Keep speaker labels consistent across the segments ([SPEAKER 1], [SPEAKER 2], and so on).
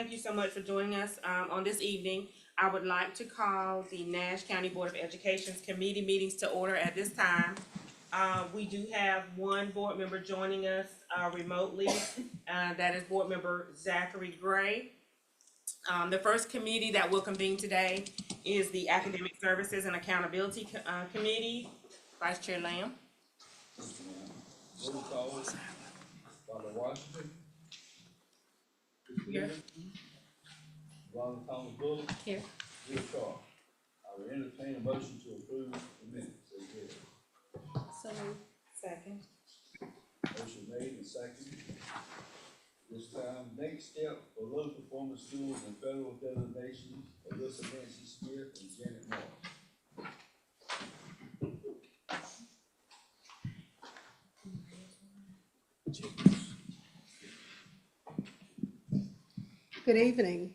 [SPEAKER 1] thank you so much for joining us on this evening. I would like to call the Nash County Board of Education's committee meetings to order at this time. We do have one board member joining us remotely. That is Board Member Zachary Gray. The first committee that will convene today is the Academic Services and Accountability Committee. Vice Chair Lamb.
[SPEAKER 2] Roll call. Dr. Washington.
[SPEAKER 1] Here.
[SPEAKER 2] Ron Thomas Bullock.
[SPEAKER 1] Here.
[SPEAKER 2] Bill Shaw. I will entertain a motion to approve the minutes.
[SPEAKER 1] So second.
[SPEAKER 2] Motion made and seconded. This time, next step for low performance schools and federal designations, Alyssa Nancy Smith and Janet Moore.
[SPEAKER 3] Good evening.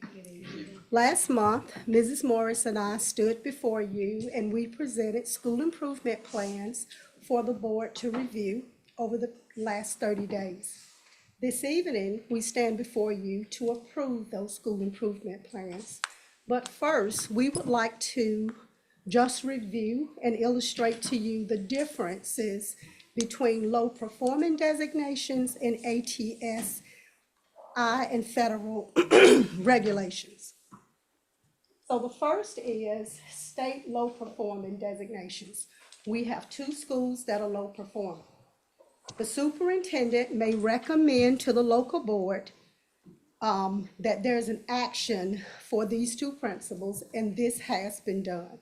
[SPEAKER 3] Last month, Mrs. Morris and I stood before you and we presented school improvement plans for the board to review over the last 30 days. This evening, we stand before you to approve those school improvement plans. But first, we would like to just review and illustrate to you the differences between low performing designations and ATS and federal regulations. So the first is state low performing designations. We have 2 schools that are low performing. The superintendent may recommend to the local board that there's an action for these 2 principals, and this has been done.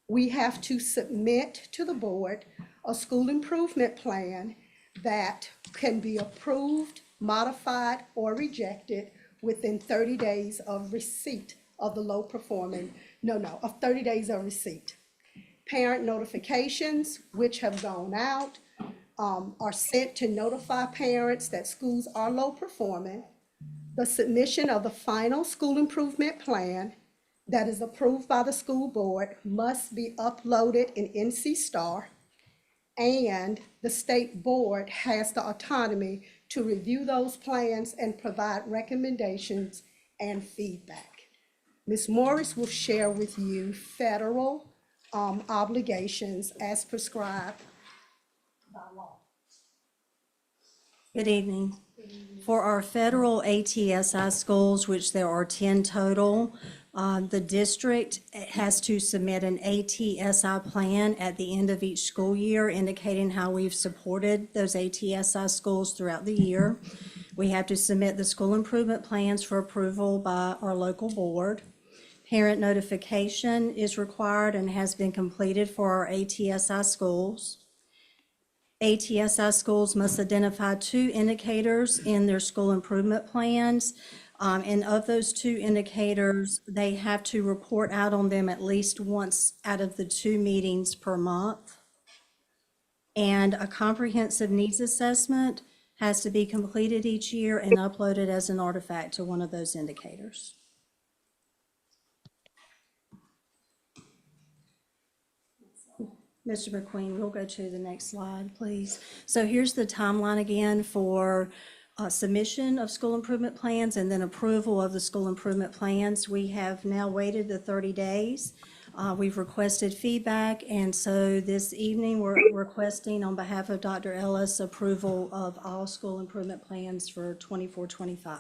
[SPEAKER 3] We have to submit to the board a school improvement plan that can be approved, modified, or rejected within 30 days of receipt of the low performing, of 30 days of receipt. Parent notifications, which have gone out, are sent to notify parents that schools are low performing. The submission of the final school improvement plan that is approved by the school board must be uploaded in NC Star, and the state board has the autonomy to review those plans and provide recommendations and feedback. Ms. Morris will share with you federal obligations as prescribed by law.
[SPEAKER 4] Good evening. For our federal ATSI schools, which there are 10 total, the district has to submit an ATSI plan at the end of each school year, indicating how we've supported those ATSI schools throughout the year. We have to submit the school improvement plans for approval by our local board. Parent notification is required and has been completed for our ATSI schools. ATSI schools must identify 2 indicators in their school improvement plans. And of those 2 indicators, they have to report out on them at least once out of the 2 meetings per month. And a comprehensive needs assessment has to be completed each year and uploaded as an artifact to one of those indicators. Mr. McQueen, we'll go to the next slide, please. So here's the timeline again for submission of school improvement plans and then approval of the school improvement plans. We have now waited the 30 days. We've requested feedback, and so this evening we're requesting on behalf of Dr. Ellis approval of all school improvement plans for 24-25.
[SPEAKER 2] I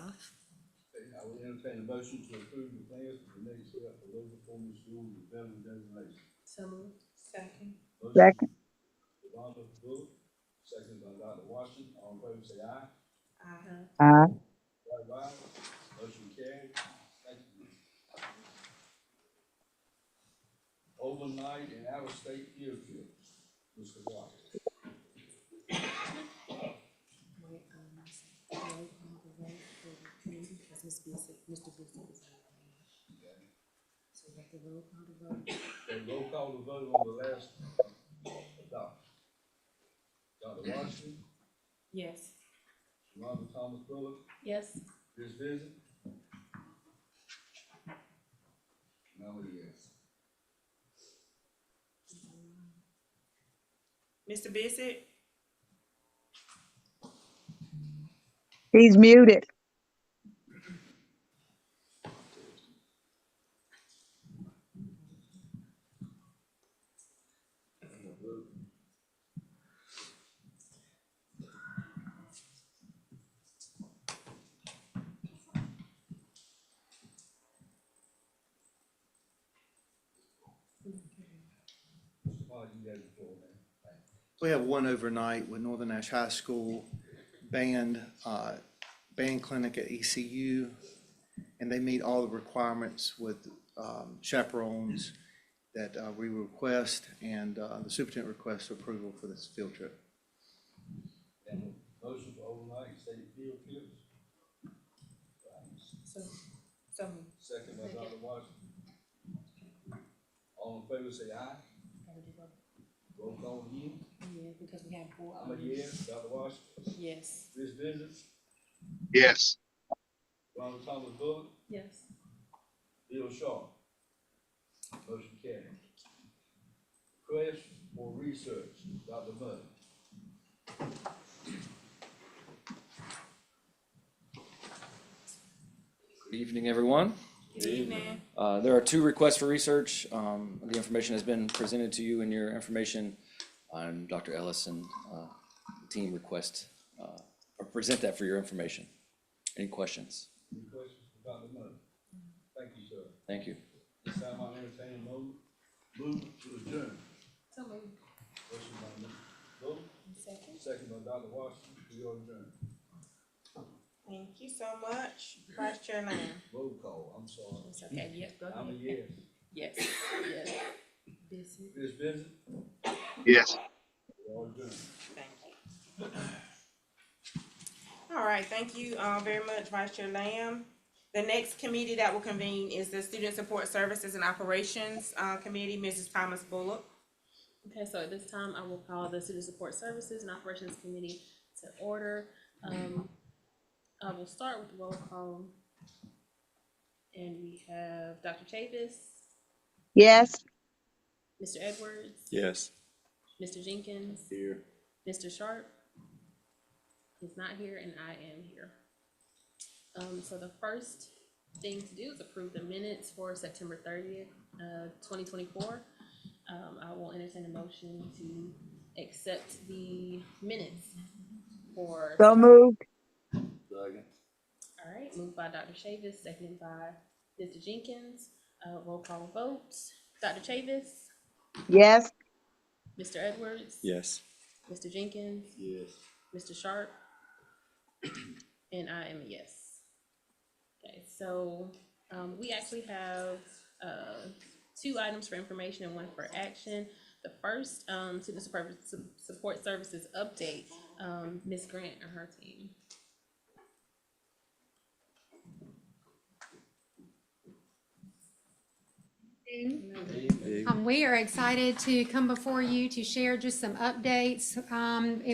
[SPEAKER 2] will entertain a motion to approve the plans for the next step for low performing schools and federal designation.
[SPEAKER 1] So moved. Second.
[SPEAKER 2] Second. Ron Bullock, second by Dr. Washington. All in favor say aye.
[SPEAKER 5] Aye.
[SPEAKER 2] Right. Motion carried. Thank you. Overnight and out-of-state field trips. Mr. Walker.
[SPEAKER 1] So we have to roll call to vote.
[SPEAKER 2] Okay, roll call to vote on the last adoption. Dr. Washington,
[SPEAKER 1] Yes.
[SPEAKER 2] Robert Thomas Bullock,
[SPEAKER 1] Yes.
[SPEAKER 2] Ms. Visit. Melody, yes.
[SPEAKER 1] Mr. Bissett?
[SPEAKER 5] He's muted.
[SPEAKER 2] you have the floor, man. Thank you.
[SPEAKER 5] We have one overnight with Northern Nash High School band, band clinic at ECU. And they meet all the requirements with chaperones that we request, and the superintendent requests approval for this field trip.
[SPEAKER 2] And a motion for overnight state field trips.
[SPEAKER 1] So,
[SPEAKER 2] Second by Dr. Washington. All in favor say aye. Roll call again.
[SPEAKER 1] yeah, because we have four.
[SPEAKER 2] I'm a yes. Dr. Washington.
[SPEAKER 1] Yes.
[SPEAKER 2] Chris Vincent.
[SPEAKER 6] Yes.
[SPEAKER 2] Ronald Thomas Bullock.
[SPEAKER 1] Yes.
[SPEAKER 2] Bill Shaw. Motion carried. Request for research, Dr. Mudd.
[SPEAKER 7] Good evening, everyone.
[SPEAKER 1] Good evening.
[SPEAKER 7] There are two requests for research. The information has been presented to you in your information. And Dr. Ellison, the team request, or present that for your information. Any questions?
[SPEAKER 2] Any questions for Dr. Mudd? Thank you, sir.
[SPEAKER 7] Thank you.
[SPEAKER 2] This time I entertain a move to adjourn.
[SPEAKER 1] So moved.
[SPEAKER 2] Motion by Ms. Bullock,
[SPEAKER 1] Second.
[SPEAKER 2] second by Dr. Washington, we are adjourned.
[SPEAKER 1] Thank you so much. Vice Chair Lamb.
[SPEAKER 2] Roll call, I'm sorry.
[SPEAKER 1] It's okay, yes, go
[SPEAKER 2] I'm a
[SPEAKER 1] ahead.
[SPEAKER 2] yes.
[SPEAKER 1] Yes, yes. This is,
[SPEAKER 2] Chris Vincent,
[SPEAKER 6] Yes.
[SPEAKER 2] we are adjourned.
[SPEAKER 1] thank you. All right, thank you, very much, Vice Chair Lamb. The next committee that will convene is the Student Support Services and Operations, Committee, Mrs. Thomas Bullock.
[SPEAKER 8] Okay, so at this time, I will call the Student Support Services and Operations Committee to order. I will start with the roll call. And we have Dr. Chavis,
[SPEAKER 6] Yes.
[SPEAKER 8] Mr. Edwards,
[SPEAKER 7] Yes.
[SPEAKER 8] Mr. Jenkins,
[SPEAKER 7] Here.
[SPEAKER 8] Mr. Sharp is not here, and I am here. So the first thing to do is approve the minutes for September 30th, 2024. I will entertain a motion to accept the minutes for.
[SPEAKER 6] So moved.
[SPEAKER 7] Second.
[SPEAKER 8] All right, moved by Dr. Chavis, seconded by Mr. Jenkins. Roll call vote. Dr. Chavis,
[SPEAKER 6] Yes.
[SPEAKER 8] Mr. Edwards.
[SPEAKER 7] Yes.
[SPEAKER 8] Mr. Jenkins,
[SPEAKER 2] Yes.
[SPEAKER 8] Mr. Sharp, and I am a yes. Okay, so we actually have two items for information and one for action. The first, Student Support Services update, Ms. Grant and her team.
[SPEAKER 9] We are excited to come before you to share just some updates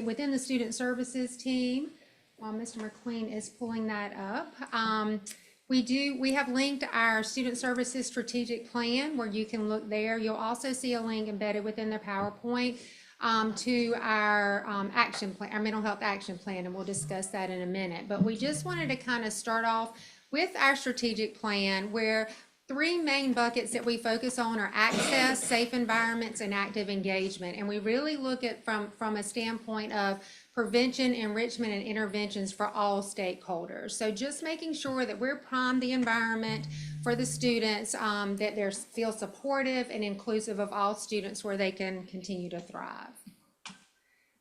[SPEAKER 9] within the Student Services team. While Mr. McLean is pulling that up. We have linked our Student Services Strategic Plan where you can look there. You'll also see a link embedded within the PowerPoint to our action plan, our mental health action plan, and we'll discuss that in a minute. But we just wanted to kind of start off with our strategic plan where three main buckets that we focus on are access, safe environments, and active engagement. And we really look at from a standpoint of prevention, enrichment, and interventions for all stakeholders. So just making sure that we're prime the environment for the students, that they feel supportive and inclusive of all students where they can continue to thrive.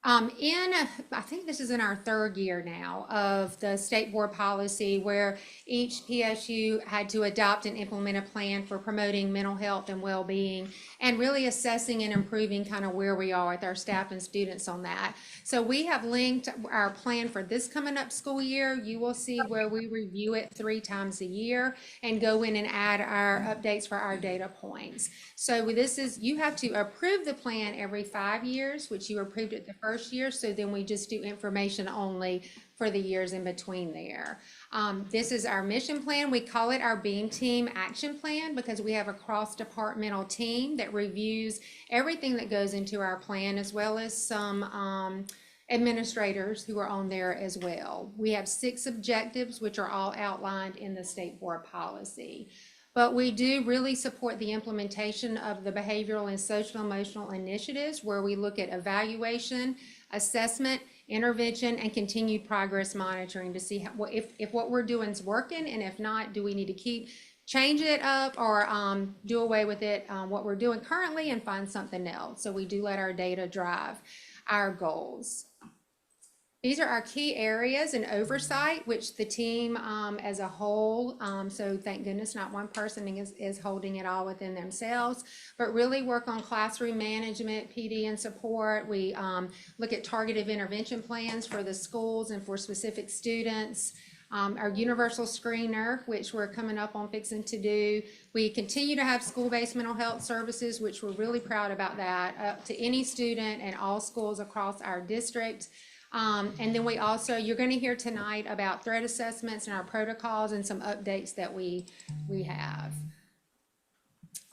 [SPEAKER 9] I think this is in our third year now of the state board policy where each PSU had to adopt and implement a plan for promoting mental health and well-being and really assessing and improving kind of where we are with our staff and students on that. So we have linked our plan for this coming up school year. You will see where we review it 3 times a year and go in and add our updates for our data points. So you have to approve the plan every 5 years, which you approved it the first year, so then we just do information only for the years in between there. This is our mission plan. We call it our Beam Team Action Plan because we have a cross-departmental team that reviews everything that goes into our plan, as well as some administrators who are on there as well. We have 6 objectives, which are all outlined in the state board policy. But we do really support the implementation of the behavioral and social emotional initiatives where we look at evaluation, assessment, intervention, and continued progress monitoring to see if what we're doing is working, and if not, do we need to keep change it up or do away with it, what we're doing currently, and find something else. So we do let our data drive our goals. These are our key areas and oversight, which the team as a whole, so thank goodness not one person is holding it all within themselves, but really work on classroom management, PD and support. We look at targeted intervention plans for the schools and for specific students. Our universal screener, which we're coming up on fixing to do. We continue to have school-based mental health services, which we're really proud about that, up to any student and all schools across our district. And then we also, you're gonna hear tonight about threat assessments and our protocols and some updates that we have.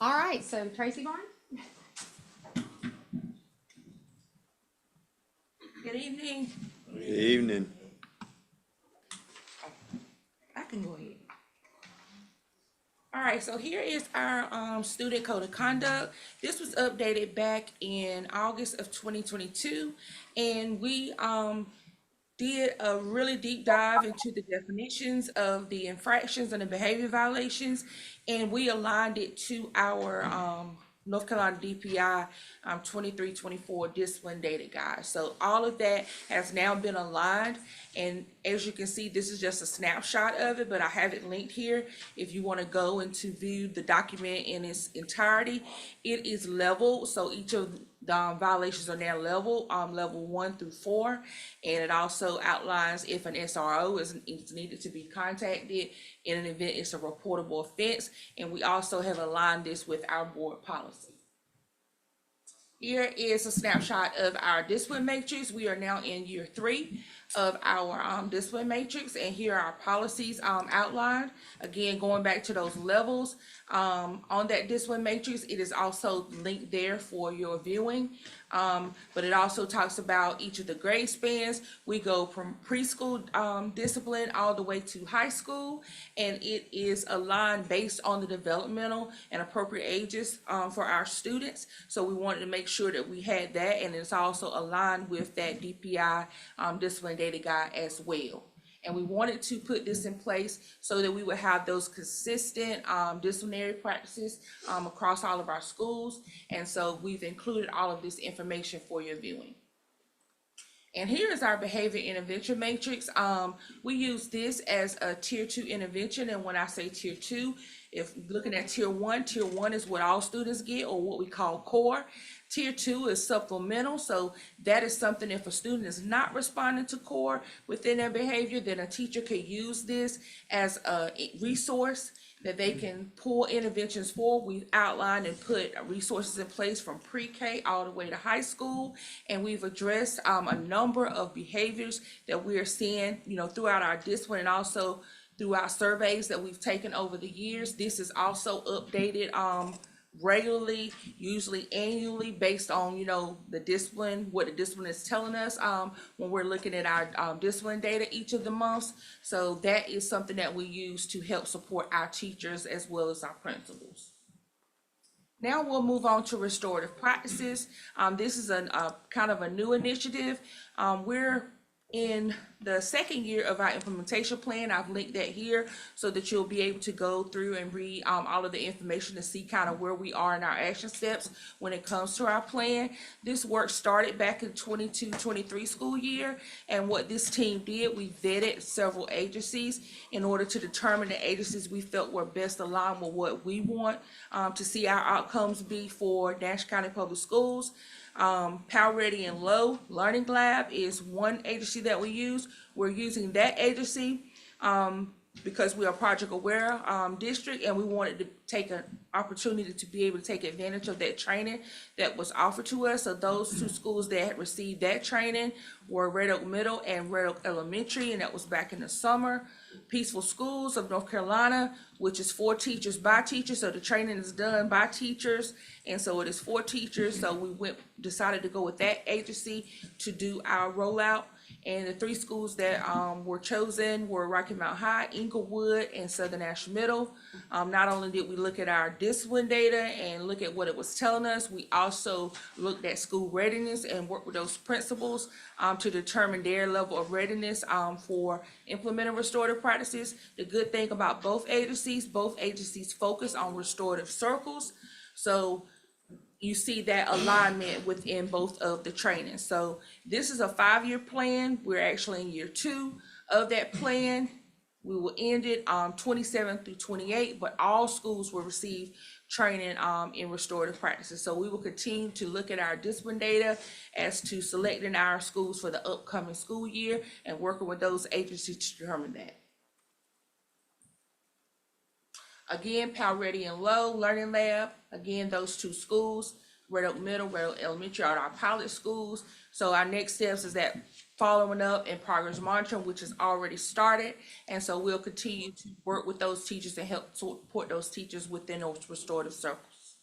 [SPEAKER 9] All right, so Tracy Barnes?
[SPEAKER 1] Good evening.
[SPEAKER 10] Good evening.
[SPEAKER 1] I can go ahead. All right, so here is our student code of conduct. This was updated back in August of 2022, and we did a really deep dive into the definitions of the infractions and the behavior violations, and we aligned it to our North Carolina DPI 23-24 discipline data guide. So all of that has now been aligned, and as you can see, this is just a snapshot of it, but I have it linked here. If you want to go and to view the document in its entirety, it is leveled, so each of the violations are now level 1 through 4, and it also outlines if an SRO is needed to be contacted in an event it's a reportable offense, and we also have aligned this with our board policy. Here is a snapshot of our discipline matrix. We are now in year 3 of our discipline matrix, and here are our policies outlined. Again, going back to those levels on that discipline matrix, it is also linked there for your viewing. But it also talks about each of the grade spans. We go from preschool discipline all the way to high school, and it is aligned based on the developmental and appropriate ages for our students. So we wanted to make sure that we had that, and it's also aligned with that DPI discipline data guide as well. And we wanted to put this in place so that we would have those consistent disciplinary practices across all of our schools. And so we've included all of this information for your viewing. And here is our behavior intervention matrix. We use this as a tier 2 intervention. And when I say tier 2, if looking at tier 1 is what all students get, or what we call core. Tier 2 is supplemental, so that is something if a student is not responding to core within their behavior, then a teacher could use this as a resource that they can pull interventions for. We've outlined and put resources in place from pre-K all the way to high school, and we've addressed a number of behaviors that we are seeing, throughout our discipline and also through our surveys that we've taken over the years. This is also updated regularly, usually annually, based on the discipline, what the discipline is telling us when we're looking at our discipline data each of the months. So that is something that we use to help support our teachers as well as our principals. Now we'll move on to restorative practices. This is a kind of a new initiative. We're in the second year of our implementation plan. I've linked that here so that you'll be able to go through and read all of the information to see kind of where we are in our action steps when it comes to our plan. This work started back in 22-23 school year, and what this team did, we vetted several agencies in order to determine the agencies we felt were best aligned with what we want to see our outcomes be for Nash County Public Schools. Power Ready and Low Learning Lab is one agency that we use. We're using that agency because we are project aware district, and we wanted to take an opportunity to be able to take advantage of that training that was offered to us. So those 2 schools that had received that training were Red Oak Middle and Red Oak Elementary, and that was back in the summer. Peaceful Schools of North Carolina, which is for teachers by teachers, so the training is done by teachers, and so it is for teachers. So we decided to go with that agency to do our rollout. And the three schools that were chosen were Rocky Mount High, Inglewood, and Southern Nash Middle. Not only did we look at our discipline data and look at what it was telling us, we also looked at school readiness and worked with those principals to determine their level of readiness for implementing restorative practices. The good thing about both agencies focus on restorative circles. So you see that alignment within both of the trainings. So this is a 5-year plan. We're actually in year 2 of that plan. We will end it 27 through 28, but all schools will receive training in restorative practices. So we will continue to look at our discipline data as to selecting our schools for the upcoming school year and working with those agencies to determine that. Again, Pal Ready and Low Learning Lab, again, those 2 schools, Red Oak Middle, Red Oak Elementary are our pilot schools. So our next steps is that following up and progress monitoring, which has already started. And so we'll continue to work with those teachers and help support those teachers within those restorative circles.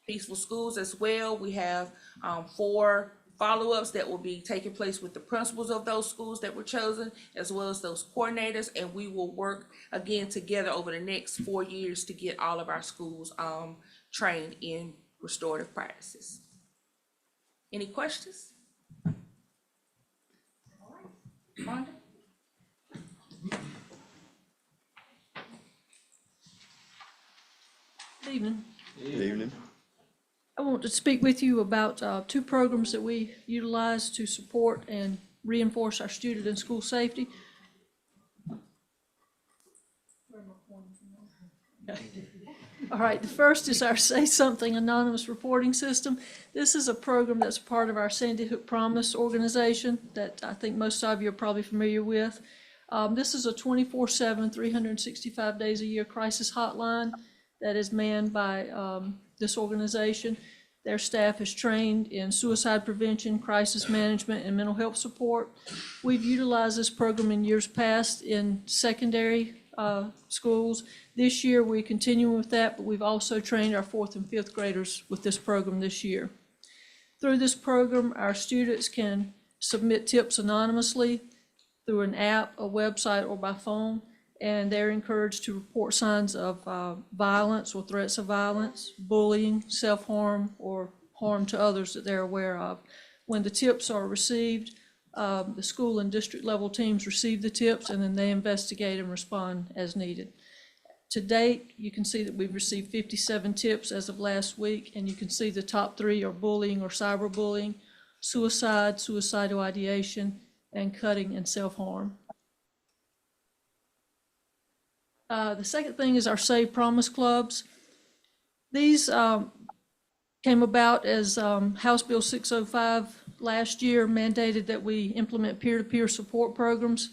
[SPEAKER 1] Peaceful Schools as well, we have 4 follow-ups that will be taking place with the principals of those schools that were chosen, as well as those coordinators, and we will work again together over the next 4 years to get all of our schools trained in restorative practices. Any questions? All right, Rhonda?
[SPEAKER 10] Good evening.
[SPEAKER 6] Good evening.
[SPEAKER 10] I want to speak with you about 2 programs that we utilize to support and reinforce our student and school safety. All right, the first is our Say Something Anonymous reporting system. This is a program that's part of our Sandy Hook Promise organization that I think most of you are probably familiar with. This is a 24/7, 365 days a year crisis hotline that is manned by this organization. Their staff is trained in suicide prevention, crisis management, and mental health support. We've utilized this program in years past in secondary schools. This year, we're continuing with that, but we've also trained our 4th and 5th graders with this program this year. Through this program, our students can submit tips anonymously through an app, a website, or by phone, and they're encouraged to report signs of violence or threats of violence, bullying, self-harm, or harm to others that they're aware of. When the tips are received, the school and district level teams receive the tips, and then they investigate and respond as needed. To date, you can see that we've received 57 tips as of last week, and you can see the top 3 are bullying or cyberbullying, suicide, suicidal ideation, and cutting and self-harm. The second thing is our Save Promise Clubs. These came about as House Bill 605 last year mandated that we implement peer-to-peer support programs.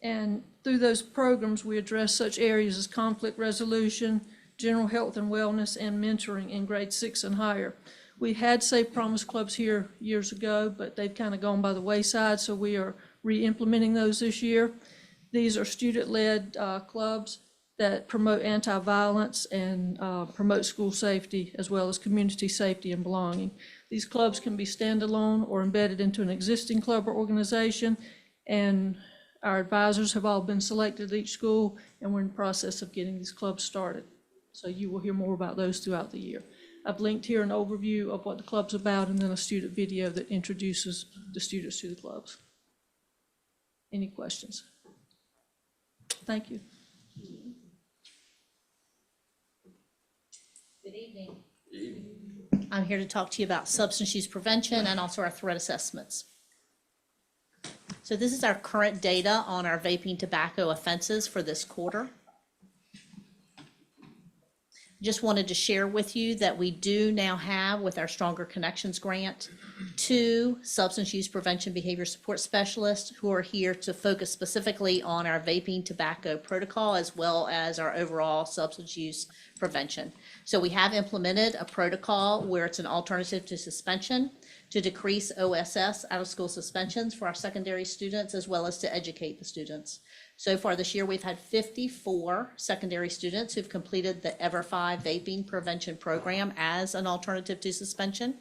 [SPEAKER 10] And through those programs, we address such areas as conflict resolution, general health and wellness, and mentoring in grade 6 and higher. We had Save Promise Clubs here years ago, but they've kind of gone by the wayside, so we are re-implementing those this year. These are student-led clubs that promote anti-violence and promote school safety, as well as community safety and belonging. These clubs can be standalone or embedded into an existing club or organization, and our advisors have all been selected at each school, and we're in the process of getting these clubs started. So you will hear more about those throughout the year. I've linked here an overview of what the club's about, and then a student video that introduces the students to the clubs. Any questions? Thank you.
[SPEAKER 11] Good evening. I'm here to talk to you about substance use prevention and also our threat assessments. So this is our current data on our vaping tobacco offenses for this quarter. Just wanted to share with you that we do now have, with our Stronger Connections grant, 2 substance use prevention behavior support specialists who are here to focus specifically on our vaping tobacco protocol as well as our overall substance use prevention. So we have implemented a protocol where it's an alternative to suspension to decrease OSS, out of school suspensions, for our secondary students, as well as to educate the students. So far this year, we've had 54 secondary students who've completed the EVER5 vaping prevention program as an alternative to suspension.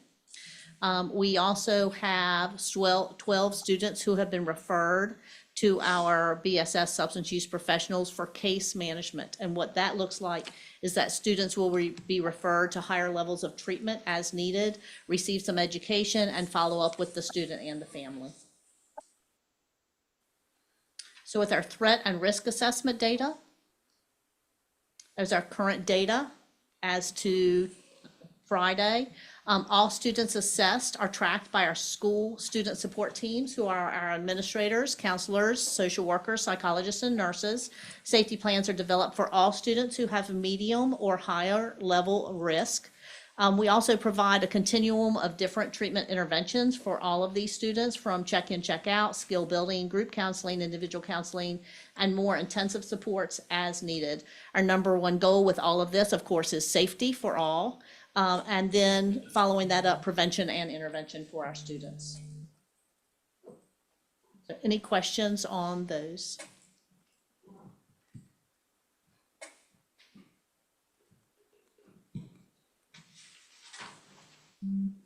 [SPEAKER 11] We also have 12 students who have been referred to our BSS substance use professionals for case management. And what that looks like is that students will be referred to higher levels of treatment as needed, receive some education, and follow up with the student and the family. So with our threat and risk assessment data, there's our current data as to Friday. All students assessed are tracked by our school student support teams, who are our administrators, counselors, social workers, psychologists, and nurses. Safety plans are developed for all students who have a medium or higher level of risk. We also provide a continuum of different treatment interventions for all of these students, from check-in, check-out, skill building, group counseling, individual counseling, and more intensive supports as needed. Our number one goal with all of this, of course, is safety for all. And then following that up, prevention and intervention for our students. So any questions on those?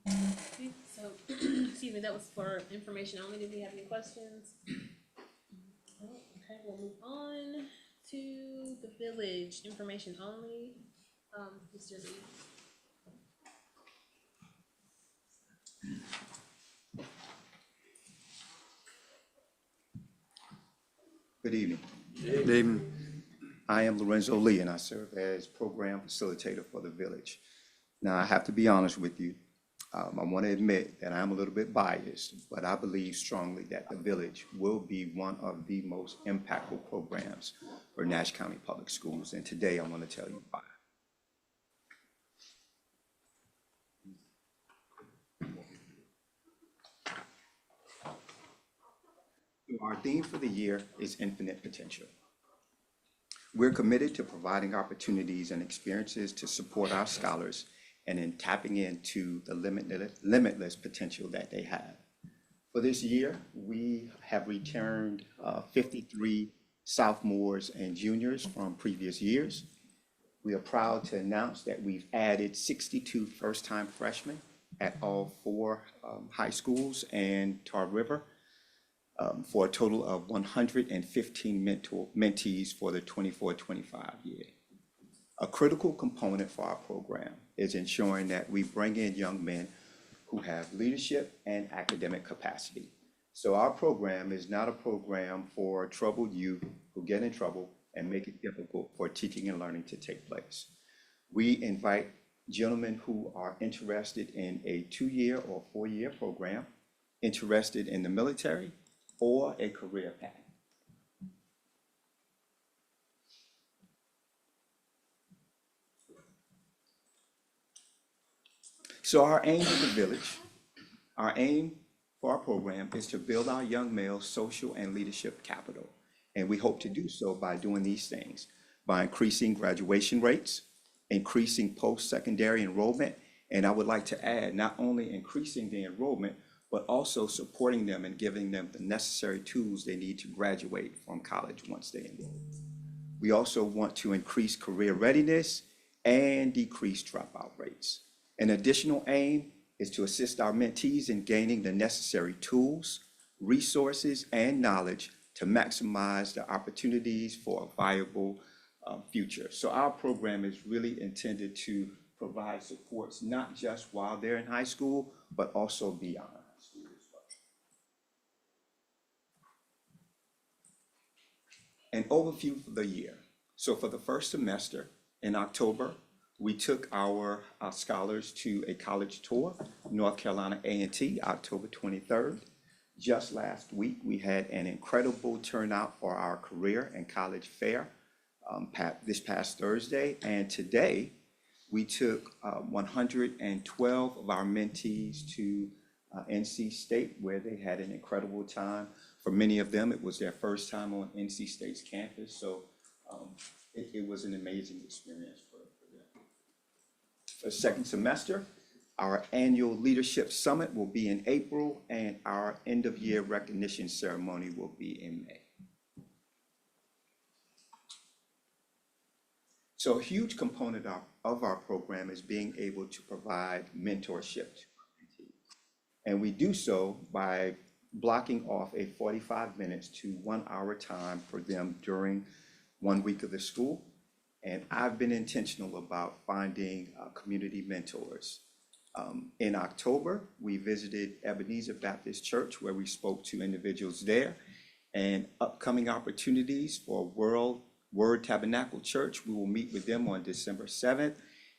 [SPEAKER 8] Okay, so, excuse me, that was for information only. Did we have any questions? No? Okay, we'll move on to the village, information only. Mr. Lee.
[SPEAKER 12] Good evening. Good evening. I am Lorenzo Lee, and I serve as program facilitator for the village. Now, I have to be honest with you. I want to admit that I'm a little bit biased, but I believe strongly that the village will be one of the most impactful programs for Nash County Public Schools, and today I'm going to tell you why. Our theme for the year is Infinite Potential. We're committed to providing opportunities and experiences to support our scholars and in tapping into the limitless potential that they have. For this year, we have returned 53 sophomores and juniors from previous years. We are proud to announce that we've added 62 first-time freshmen at all 4 high schools and Tar River, for a total of 115 mentees for the 24-25 year. A critical component for our program is ensuring that we bring in young men who have leadership and academic capacity. So our program is not a program for troubled youth who get in trouble and make it difficult for teaching and learning to take place. We invite gentlemen who are interested in a 2-year or 4-year program, interested in the military, or a career path. So our aim of the village, our aim for our program is to build our young male social and leadership capital. And we hope to do so by doing these things, by increasing graduation rates, increasing post-secondary enrollment, and I would like to add, not only increasing the enrollment, but also supporting them and giving them the necessary tools they need to graduate from college once they enroll. We also want to increase career readiness and decrease dropout rates. An additional aim is to assist our mentees in gaining the necessary tools, resources, and knowledge to maximize the opportunities for a viable future. So our program is really intended to provide supports not just while they're in high school, but also beyond. An overview for the year. So for the first semester in October, we took our scholars to a college tour, North Carolina A&T, October 23rd. Just last week, we had an incredible turnout for our career and college fair this past Thursday. And today, we took 112 of our mentees to NC State, where they had an incredible time. For many of them, it was their first time on NC State's campus, so it was an amazing experience for them. For the second semester, our annual leadership summit will be in April, and our end-of-year recognition ceremony will be in May. So a huge component of our program is being able to provide mentorship to our mentees. And we do so by blocking off a 45 minutes to 1 hour time for them during 1 week of the school. And I've been intentional about finding community mentors. In October, we visited Ebenezer Baptist Church, where we spoke to individuals there. And upcoming opportunities for Word Tabernacle Church, we will meet with them on December 7th.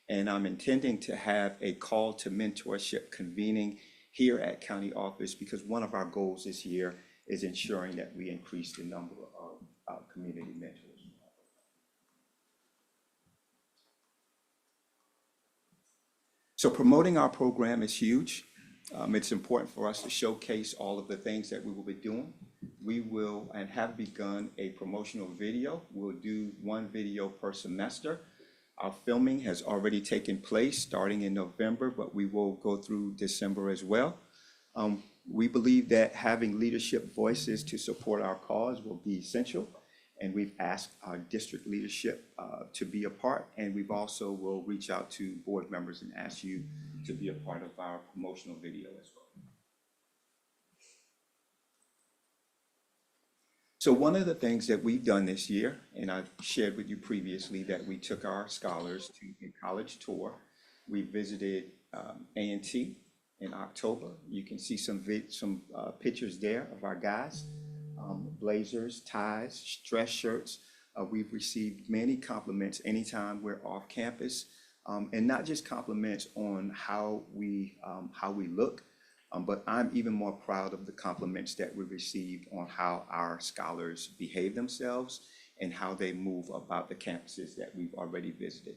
[SPEAKER 12] And I'm intending to have a call to mentorship convening here at county office, because one of our goals this year is ensuring that we increase the number of community mentors. So promoting our program is huge. It's important for us to showcase all of the things that we will be doing. We will and have begun a promotional video. We'll do 1 video per semester. Our filming has already taken place starting in November, but we will go through December as well. We believe that having leadership voices to support our cause will be essential. And we've asked our district leadership to be a part, and we've also will reach out to board members and ask you to be a part of our promotional video as well. So one of the things that we've done this year, and I've shared with you previously, that we took our scholars to a college tour. We visited A&T in October. You can see some pictures there of our guys. Blazers, ties, dress shirts. We've received many compliments anytime we're off campus, and not just compliments on how we look, but I'm even more proud of the compliments that we received on how our scholars behave themselves and how they move about the campuses that we've already visited.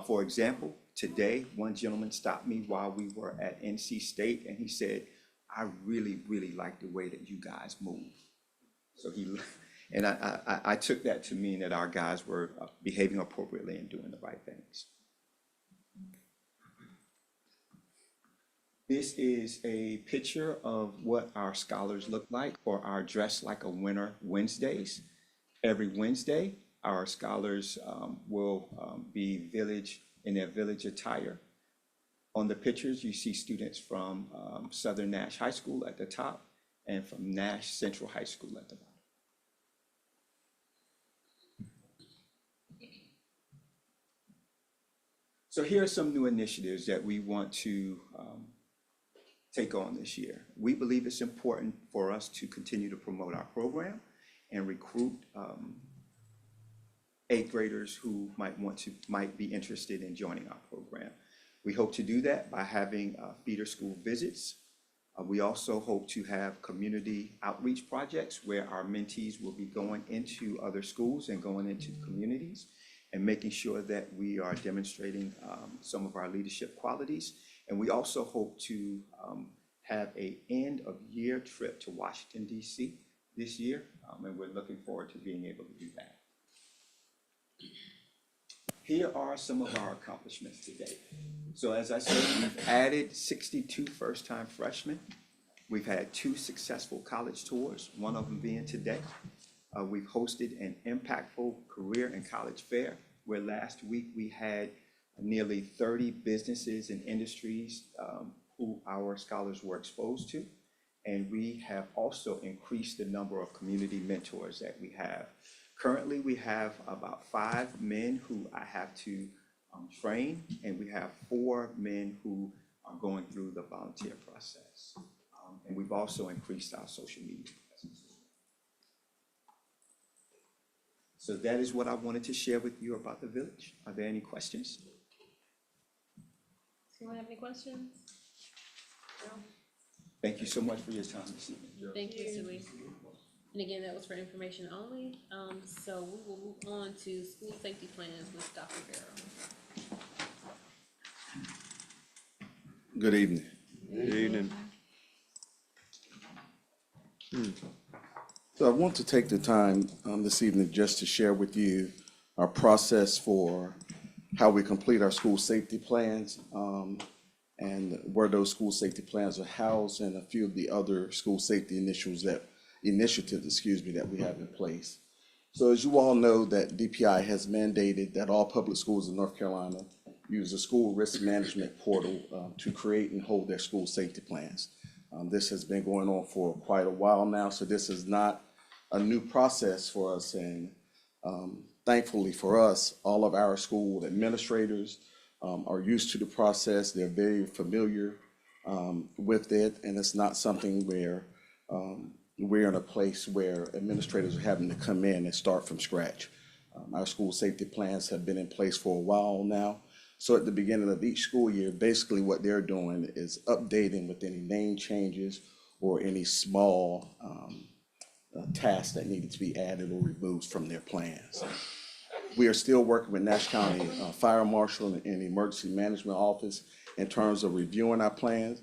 [SPEAKER 12] For example, today, one gentleman stopped me while we were at NC State, and he said, "I really, really like the way that you guys move." So I took that to mean that our guys were behaving appropriately and doing the right things. This is a picture of what our scholars look like for our Dress Like a Winner Wednesdays. Every Wednesday, our scholars will be in their village attire. On the pictures, you see students from Southern Nash High School at the top and from Nash Central High School at the bottom. So here are some new initiatives that we want to take on this year. We believe it's important for us to continue to promote our program and recruit 8th graders who might be interested in joining our program. We hope to do that by having feeder school visits. We also hope to have community outreach projects where our mentees will be going into other schools and going into communities and making sure that we are demonstrating some of our leadership qualities. And we also hope to have an end-of-year trip to Washington, D.C. this year, and we're looking forward to being able to do that. Here are some of our accomplishments today. So as I said, we've added 62 first-time freshmen. We've had 2 successful college tours, one of them being today. We've hosted an impactful career and college fair, where last week we had nearly 30 businesses and industries who our scholars were exposed to. And we have also increased the number of community mentors that we have. Currently, we have about 5 men who I have to train, and we have 4 men who are going through the volunteer process. And we've also increased our social media presence. So that is what I wanted to share with you about the village. Are there any questions?
[SPEAKER 8] Does anyone have any questions? No?
[SPEAKER 12] Thank you so much for your time this evening.
[SPEAKER 8] Thank you, Mr. Lee. And again, that was for information only. So we will move on to school safety plans with Dr. Farrow.
[SPEAKER 13] Good evening. Good evening. So I want to take the time this evening just to share with you our process for how we complete our school safety plans and where those school safety plans are housed and a few of the other school safety initiatives that we have in place. So as you all know, that DPI has mandated that all public schools in North Carolina use a school risk management portal to create and hold their school safety plans. This has been going on for quite a while now, so this is not a new process for us. And thankfully for us, all of our school administrators are used to the process. They're very familiar with it, and it's not something where we're in a place where administrators are having to come in and start from scratch. Our school safety plans have been in place for a while now. So at the beginning of each school year, basically what they're doing is updating with any name changes or any small tasks that needed to be added or removed from their plans. We are still working with Nash County Fire Marshal and Emergency Management Office in terms of reviewing our plans.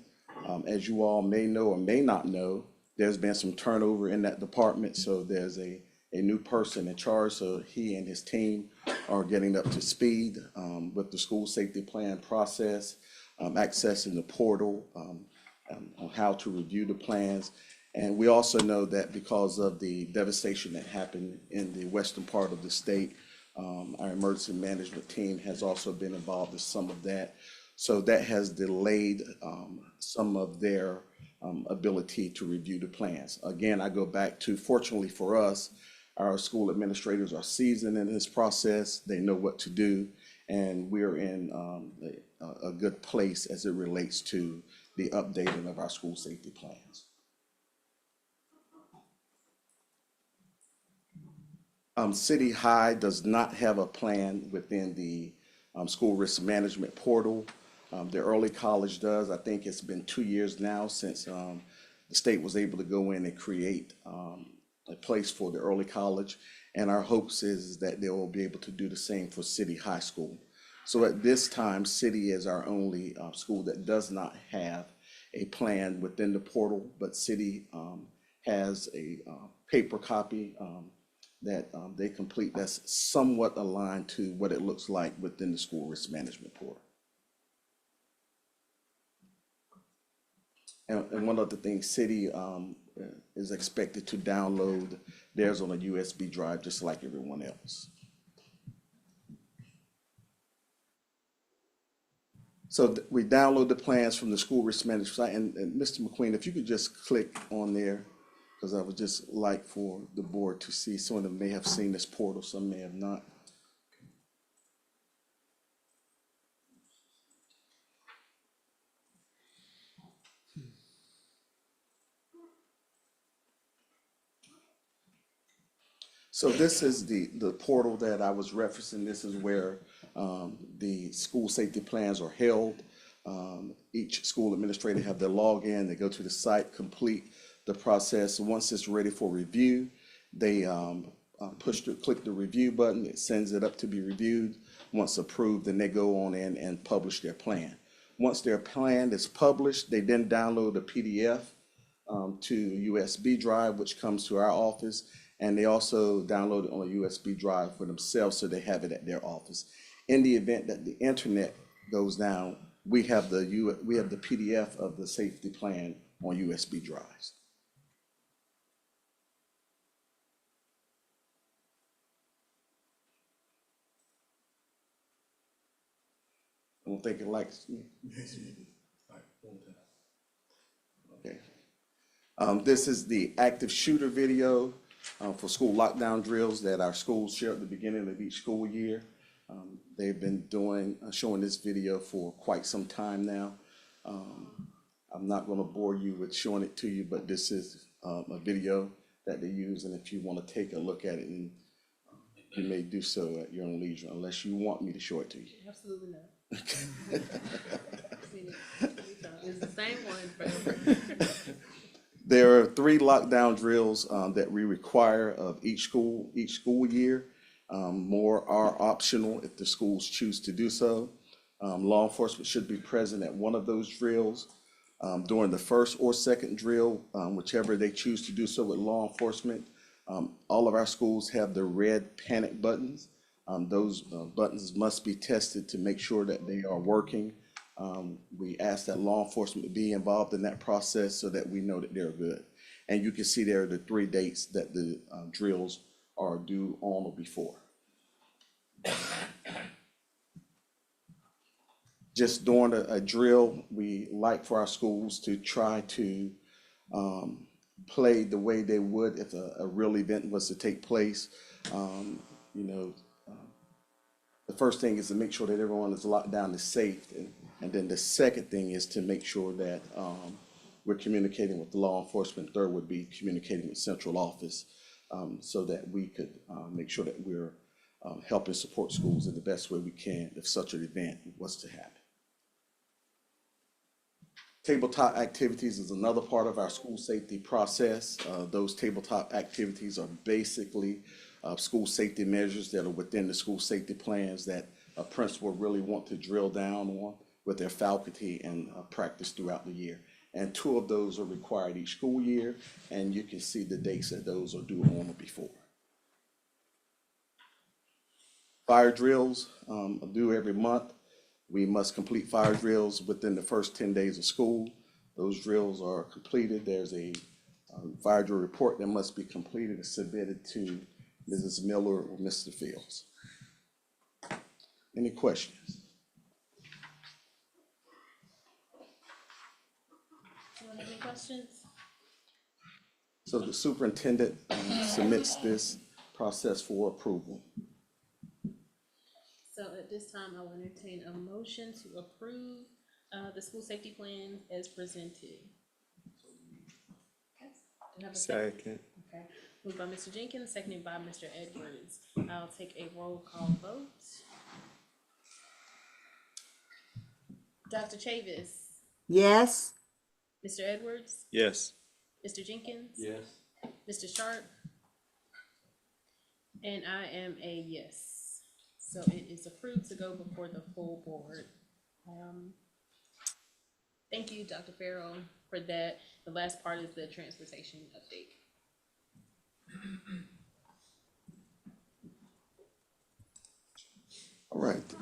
[SPEAKER 13] As you all may know or may not know, there's been some turnover in that department, so there's a new person in charge, so he and his team are getting up to speed with the school safety plan process, accessing the portal, on how to review the plans. And we also know that because of the devastation that happened in the western part of the state, our emergency management team has also been involved in some of that. So that has delayed some of their ability to review the plans. Again, I go back to, fortunately for us, our school administrators are seasoned in this process. They know what to do, and we're in a good place as it relates to the updating of our school safety plans. City High does not have a plan within the school risk management portal. The early college does. I think it's been 2 years now since the state was able to go in and create a place for the early college. And our hopes is that they will be able to do the same for City High School. So at this time, City is our only school that does not have a plan within the portal, but City has a paper copy that they complete that's somewhat aligned to what it looks like within the school risk management portal. And one of the things, City is expected to download theirs on a USB drive, just like everyone else. So we download the plans from the school risk management site. And Mr. McQueen, if you could just click on there, because I would just like for the board to see. Some of them may have seen this portal, some may have not. So this is the portal that I was referencing. This is where the school safety plans are held. Each school administrator have their login. They go to the site, complete the process. Once it's ready for review, they click the review button. It sends it up to be reviewed. Once approved, then they go on in and publish their plan. Once their plan is published, they then download a PDF to USB drive, which comes to our office. And they also download it on a USB drive for themselves, so they have it at their office. In the event that the internet goes down, we have the PDF of the safety plan on USB drives. I don't think it likes me. Okay. This is the active shooter video for school lockdown drills that our schools share at the beginning of each school year. They've been showing this video for quite some time now. I'm not going to bore you with showing it to you, but this is a video that they use, and if you want to take a look at it, and you may do so at your own leisure, unless you want me to show it to you.
[SPEAKER 8] Absolutely not. It's the same one forever.
[SPEAKER 13] There are 3 lockdown drills that we require of each school year. More are optional if the schools choose to do so. Law enforcement should be present at one of those drills. During the first or second drill, whichever they choose to do so with law enforcement, all of our schools have the red panic buttons. Those buttons must be tested to make sure that they are working. We ask that law enforcement be involved in that process so that we know that they're good. And you can see there are the 3 dates that the drills are due on or before. Just during a drill, we like for our schools to try to played the way they would if a real event was to take place. You know, the first thing is to make sure that everyone is locked down is safe. And then the second thing is to make sure that we're communicating with the law enforcement. Third would be communicating with central office so that we could make sure that we're helping support schools in the best way we can if such an event was to happen. Tabletop activities is another part of our school safety process. Those tabletop activities are basically school safety measures that are within the school safety plans that a principal really want to drill down on with their faculty and practice throughout the year. And 2 of those are required each school year, and you can see the dates that those are due on or before. Fire drills are due every month. We must complete fire drills within the first 10 days of school. Those drills are completed. There's a fire drill report that must be completed and submitted to Mrs. Miller or Mr. Fields. Any questions?
[SPEAKER 8] Anyone have any questions?
[SPEAKER 13] So the superintendent submits this process for approval.
[SPEAKER 8] So at this time, I will entertain a motion to approve the school safety plan as presented. Do I have a second? Okay, moved by Mr. Jenkins, seconded by Mr. Edwards. I'll take a roll call vote. Dr. Chavis,
[SPEAKER 6] Yes.
[SPEAKER 8] Mr. Edwards,
[SPEAKER 6] Yes.
[SPEAKER 8] Mr. Jenkins,
[SPEAKER 2] Yes.
[SPEAKER 8] Mr. Sharp, and I am a yes. So it is approved to go before the full board. Thank you, Dr. Farrell, for that. The last part is the transportation update.
[SPEAKER 13] All right.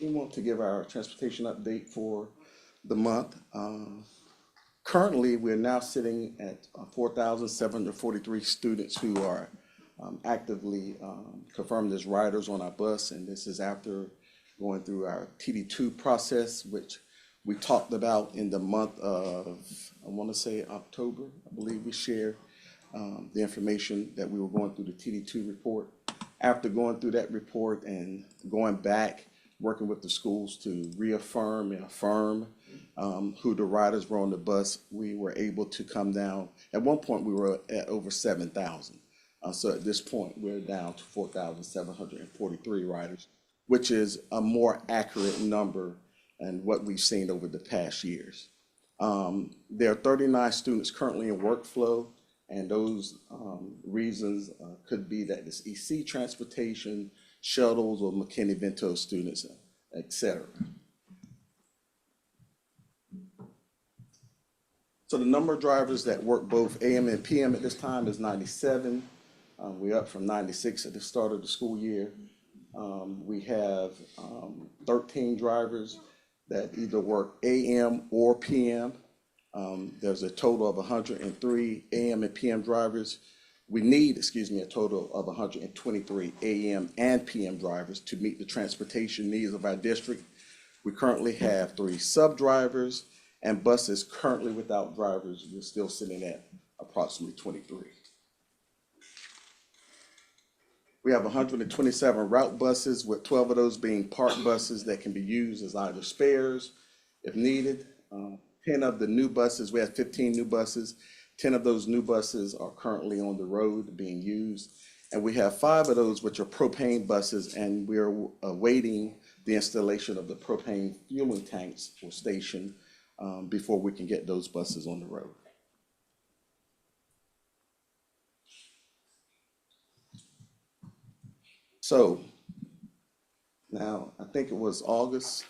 [SPEAKER 13] We want to give our transportation update for the month. Currently, we're now sitting at 4,743 students who are actively confirmed as riders on our bus, and this is after going through our TD2 process, which we talked about in the month of, I want to say October. I believe we shared the information that we were going through the TD2 report. After going through that report and going back, working with the schools to reaffirm and affirm who the riders were on the bus, we were able to come down. At one point, we were at over 7,000. So at this point, we're down to 4,743 riders, which is a more accurate number than what we've seen over the past years. There are 39 students currently in workflow, and those reasons could be that it's EC transportation, shuttles, or McKinney-Vento students, et cetera. So the number of drivers that work both AM and PM at this time is 97. We're up from 96 at the start of the school year. We have 13 drivers that either work AM or PM. There's a total of 103 AM and PM drivers. We need, a total of 123 AM and PM drivers to meet the transportation needs of our district. We currently have 3 sub-drivers, and buses currently without drivers, we're still sitting at approximately 23. We have 127 route buses, with 12 of those being park buses that can be used as either spares if needed. 10 of the new buses, we have 15 new buses. 10 of those new buses are currently on the road being used. And we have 5 of those which are propane buses, and we're awaiting the installation of the propane fueling tanks or station before we can get those buses on the road. So now, I think it was August,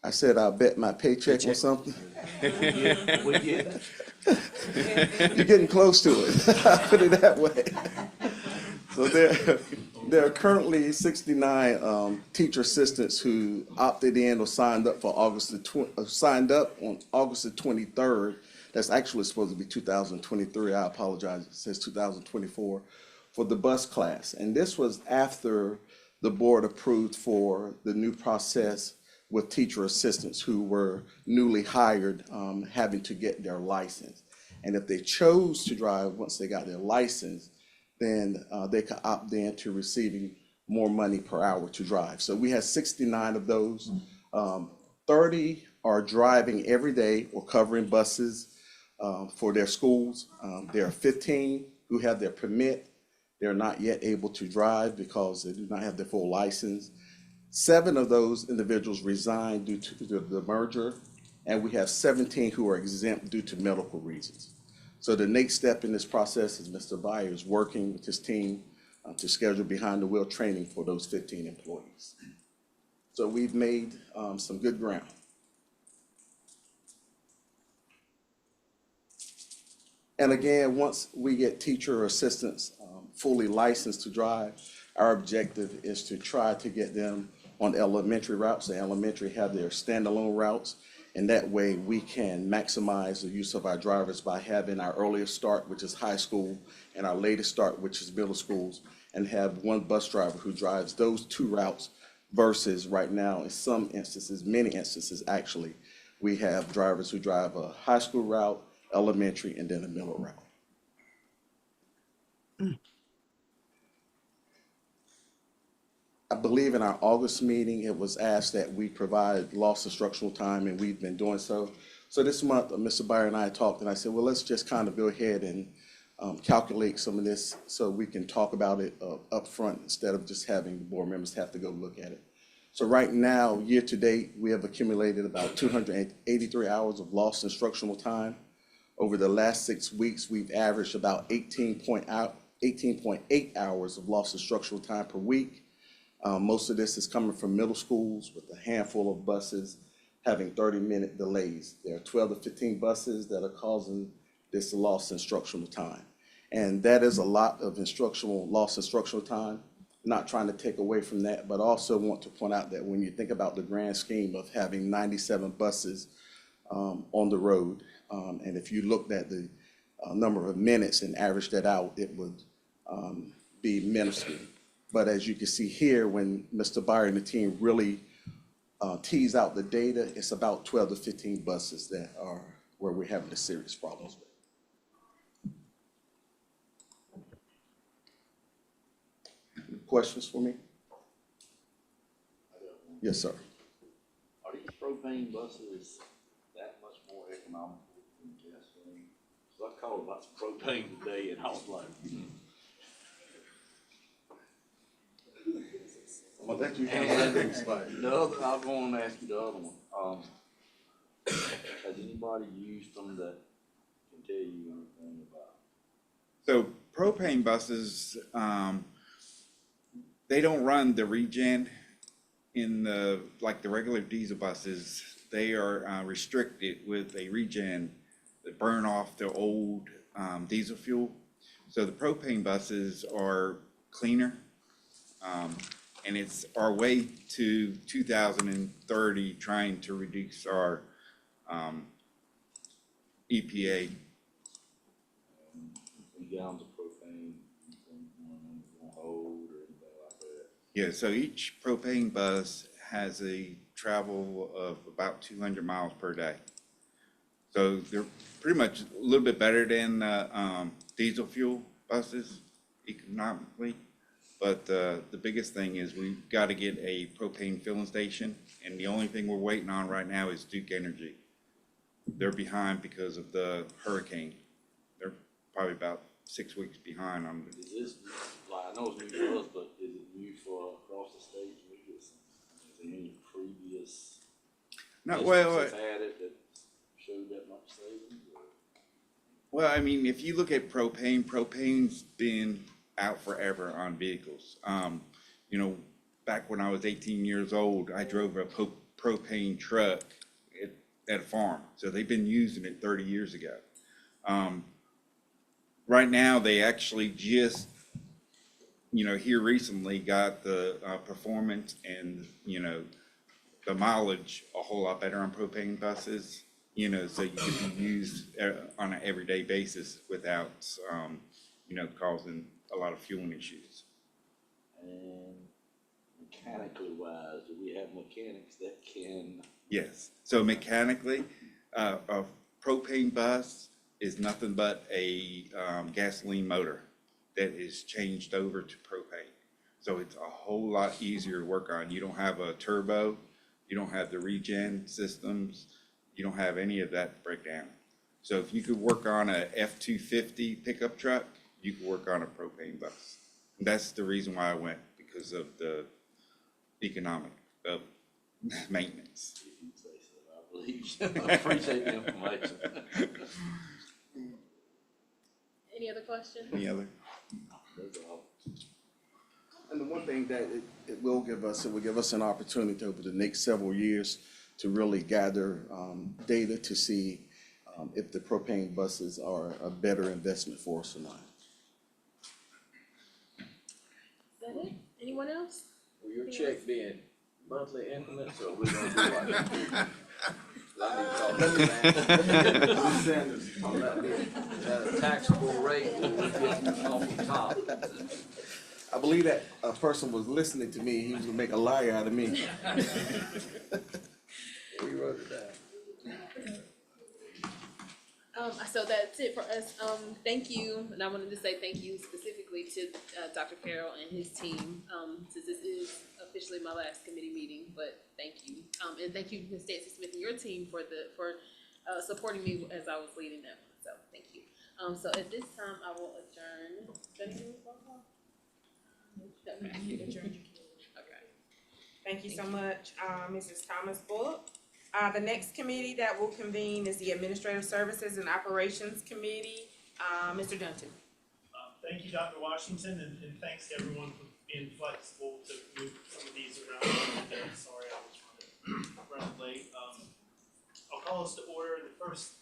[SPEAKER 13] I said I'll bet my paycheck or something.
[SPEAKER 2] We get
[SPEAKER 13] You're getting close to it, I'll put it that way. So there are currently 69 teacher assistants who opted in or signed up for signed up on August the 23rd. That's actually supposed to be 2023. I apologize. It says 2024 for the bus class. And this was after the board approved for the new process with teacher assistants who were newly hired, having to get their license. And if they chose to drive once they got their license, then they could opt in to receiving more money per hour to drive. So we had 69 of those. 30 are driving every day or covering buses for their schools. There are 15 who have their permit. They're not yet able to drive because they do not have their full license. 7 of those individuals resigned due to the merger, and we have 17 who are exempt due to medical reasons. So the next step in this process is Mr. Byer is working with his team to schedule behind the wheel training for those 15 employees. So we've made some good ground. And again, once we get teacher assistants fully licensed to drive, our objective is to try to get them on elementary routes. The elementary have their standalone routes, and that way we can maximize the use of our drivers by having our earliest start, which is high school, and our latest start, which is middle schools, and have one bus driver who drives those 2 routes versus right now, in some instances, many instances actually, we have drivers who drive a high school route, elementary, and then a middle route. I believe in our August meeting, it was asked that we provide lost instructional time, and we've been doing so. So this month, Mr. Byer and I talked, and I said, well, let's just kind of go ahead and calculate some of this so we can talk about it up front instead of just having the board members have to go look at it. So right now, year to date, we have accumulated about 283 hours of lost instructional time. Over the last 6 weeks, we've averaged about 18.8 hours of lost instructional time per week. Most of this is coming from middle schools with a handful of buses having 30-minute delays. There are 12 to 15 buses that are causing this lost instructional time. And that is a lot of lost instructional time. Not trying to take away from that, but also want to point out that when you think about the grand scheme of having 97 buses on the road, and if you looked at the number of minutes and averaged that out, it would be minuscule. But as you can see here, when Mr. Byer and the team really tease out the data, it's about 12 to 15 buses that are where we're having the serious problems with. Questions for me? Yes, sir.
[SPEAKER 2] Are these propane buses that much more economical than gasoline? Cause I called about some propane today and I was like,
[SPEAKER 13] Well, that you handle that expired.
[SPEAKER 2] the other, I was going to ask you the other one. Has anybody used them that can tell you anything about?
[SPEAKER 14] So propane buses, they don't run the regen like the regular diesel buses. They are restricted with a regen that burn off the old diesel fuel. So the propane buses are cleaner. And it's our way to 2030 trying to reduce our EPA.
[SPEAKER 2] Gallons of propane, anything on hold or anything like that?
[SPEAKER 14] Yeah, so each propane bus has a travel of about 200 miles per day. So they're pretty much a little bit better than diesel fuel buses economically. But the biggest thing is we've got to get a propane filling station, and the only thing we're waiting on right now is Duke Energy. They're behind because of the hurricane. They're probably about 6 weeks behind on
[SPEAKER 2] Is this, like, I know it's new to us, but is it new for across the state? Is there any previous districts have had it that showed that much savings? Or?
[SPEAKER 14] Well, I mean, if you look at propane's been out forever on vehicles. You know, back when I was 18 years old, I drove a propane truck at a farm. So they've been using it 30 years ago. Right now, they actually just, here recently got the performance and, the mileage a whole lot better on propane buses, so you can be used on an everyday basis without, causing a lot of fueling issues.
[SPEAKER 2] And mechanically wise, do we have mechanics that can?
[SPEAKER 14] Yes. So mechanically, a propane bus is nothing but a gasoline motor that is changed over to propane. So it's a whole lot easier to work on. You don't have a turbo, you don't have the regen systems, you don't have any of that breakdown. So if you could work on a F-250 pickup truck, you could work on a propane bus. And that's the reason why I went, because of the economic of maintenance.
[SPEAKER 2] I appreciate the information.
[SPEAKER 8] Any other questions?
[SPEAKER 14] Any other?
[SPEAKER 13] And the one thing that it will give us, it will give us an opportunity over the next several years to really gather data to see if the propane buses are a better investment for us or not.
[SPEAKER 8] Is that it? Anyone else?
[SPEAKER 2] Will your check be in monthly increments, or we gonna do like? I need to talk to Mr. Sanders on that. Is that a taxable rate, or we get off the top?
[SPEAKER 13] I believe that a person was listening to me, he was gonna make a liar out of me.
[SPEAKER 2] We wrote it down.
[SPEAKER 8] So that's it for us. Thank you, and I wanted to say thank you specifically to Dr. Carroll and his team, since this is officially my last committee meeting. But thank you, and thank you, Ms. Stacy Smith and your team for supporting me as I was leading them. So thank you. So at this time, I will adjourn. Okay.
[SPEAKER 1] Thank you so much, Mrs. Thomas Bullock. The next committee that will convene is the Administrative Services and Operations Committee. Mr. Dunton.
[SPEAKER 15] Thank you, Dr. Washington, and thanks to everyone for being flexible to move some of these around. Sorry, I was running late. I'll call us to order. The first,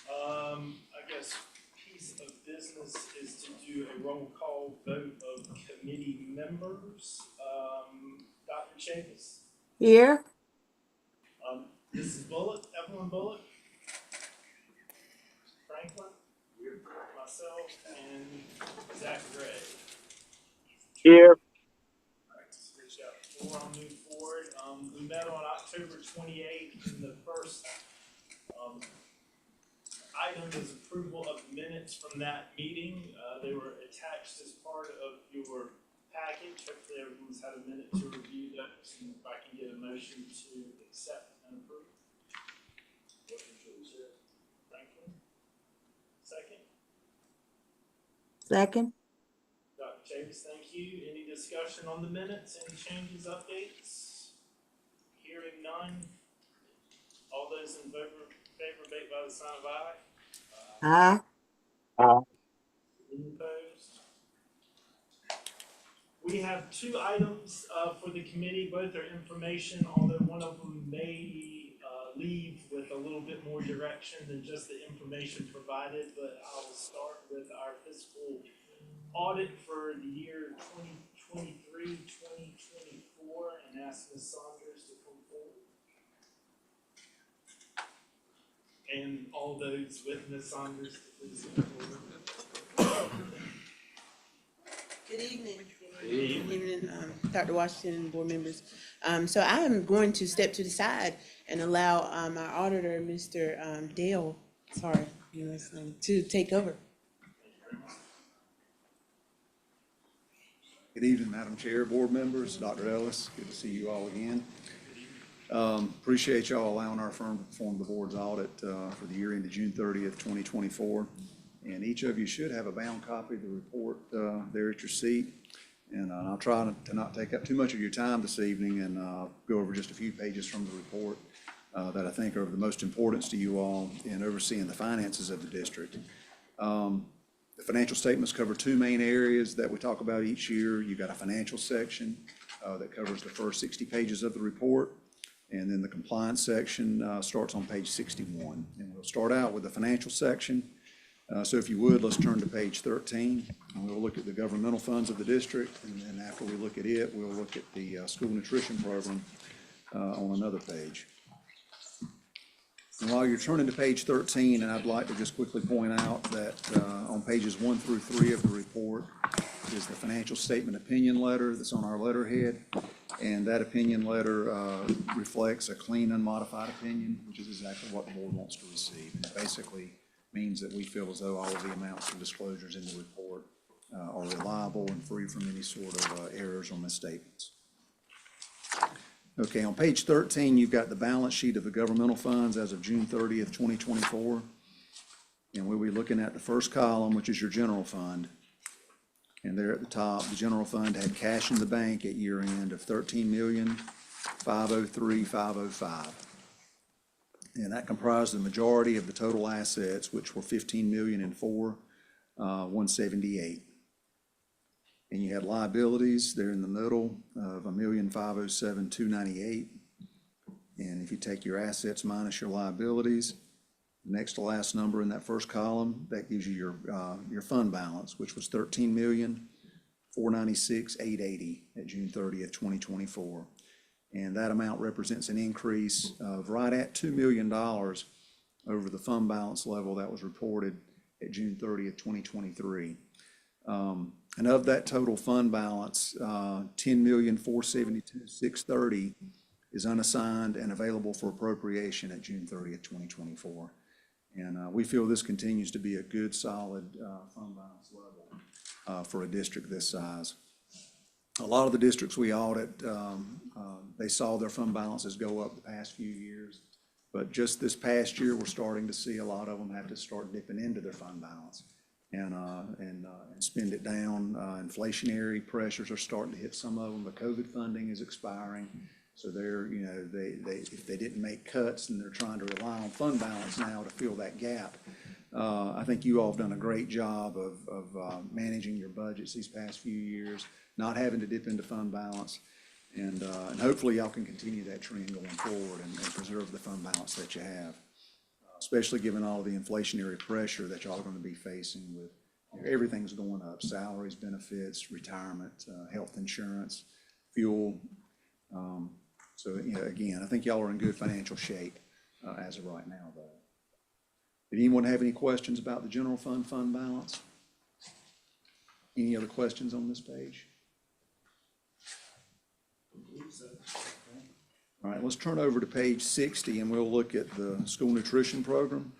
[SPEAKER 15] I guess, piece of business is to do a roll call vote of committee members. Dr. Chavis.
[SPEAKER 6] Here.
[SPEAKER 15] Mrs. Bullock, Evelyn Bullock. Franklin. Myself, and Zach Gray.
[SPEAKER 6] Here.
[SPEAKER 15] Alright, so we got 4. I'll move forward. We met on October 28th, and the first item is approval of minutes from that meeting. They were attached as part of your package. Hopefully everyone's had a minute to review those, and if I can get a motion to accept and approve. Motion to accept. Franklin. Second.
[SPEAKER 6] Second.
[SPEAKER 15] Dr. Chavis, thank you. Any discussion on the minutes? Any changes, updates? Hearing none. All those in favor, vote by the sign of aye.
[SPEAKER 6] Aye.
[SPEAKER 15] Any opposed? We have 2 items for the committee. Both are information, although one of them may leave with a little bit more direction than just the information provided, but I will start with our fiscal audit for the year 2023, 2024, and ask Ms. Saunders to come forward. And all those with Ms. Saunders to please come forward.
[SPEAKER 16] Good evening.
[SPEAKER 15] Good evening.
[SPEAKER 16] Dr. Washington and board members. So I am going to step to the side and allow our auditor, Mr. Dale, to take over.
[SPEAKER 17] Good evening, Madam Chair, board members, Dr. Ellis, good to see you all again. Appreciate y'all allowing our firm to perform the board's audit for the year ended June 30th, 2024. And each of you should have a bound copy of the report there at your seat. And I'll try to not take up too much of your time this evening and go over just a few pages from the report that I think are of the most importance to you all in overseeing the finances of the district. The financial statements cover 2 main areas that we talk about each year. You've got a financial section that covers the first 60 pages of the report. And then the compliance section starts on page 61. And we'll start out with the financial section. So if you would, let's turn to page 13. And we'll look at the governmental funds of the district. And then after we look at it, we'll look at the school nutrition program on another page. And while you're turning to page 13, and I'd like to just quickly point out that on pages 1 through 3 of the report is the financial statement opinion letter that's on our letterhead. And that opinion letter reflects a clean, unmodified opinion, which is exactly what the board wants to receive. And it basically means that we feel as though all of the amounts and disclosures in the report are reliable and free from any sort of errors or misstatements. Okay, on page 13, you've got the balance sheet of the governmental funds as of June 30th, 2024. And we'll be looking at the first column, which is your general fund. And there at the top, the general fund had cash in the bank at year end of $13,503,505. And that comprised the majority of the total assets, which were $15,004,178. And you had liabilities there in the middle of $1,507,298. And if you take your assets minus your liabilities, next to last number in that first column, that gives you your fund balance, which was $13,496,880 at June 30th, 2024. And that amount represents an increase of right at $2 million over the fund balance level that was reported at June 30th, 2023. And of that total fund balance, $10,472,630 is unassigned and available for appropriation at June 30th, 2024. And we feel this continues to be a good, solid fund balance level for a district this size. A lot of the districts we audit, they saw their fund balances go up the past few years. But just this past year, we're starting to see a lot of them have to start dipping into their fund balance and spend it down. Inflationary pressures are starting to hit some of them. The COVID funding is expiring. So they're, if they didn't make cuts and they're trying to rely on fund balance now to fill that gap. I think you all have done a great job of managing your budgets these past few years, not having to dip into fund balance. And hopefully y'all can continue that trend going forward and preserve the fund balance that you have, especially given all the inflationary pressure that y'all are going to be facing with everything's going up: salaries, benefits, retirement, health insurance, fuel. So, again, I think y'all are in good financial shape as of right now, though. Did anyone have any questions about the general fund balance? Any other questions on this page? All right, let's turn over to page 60 and we'll look at the school nutrition program.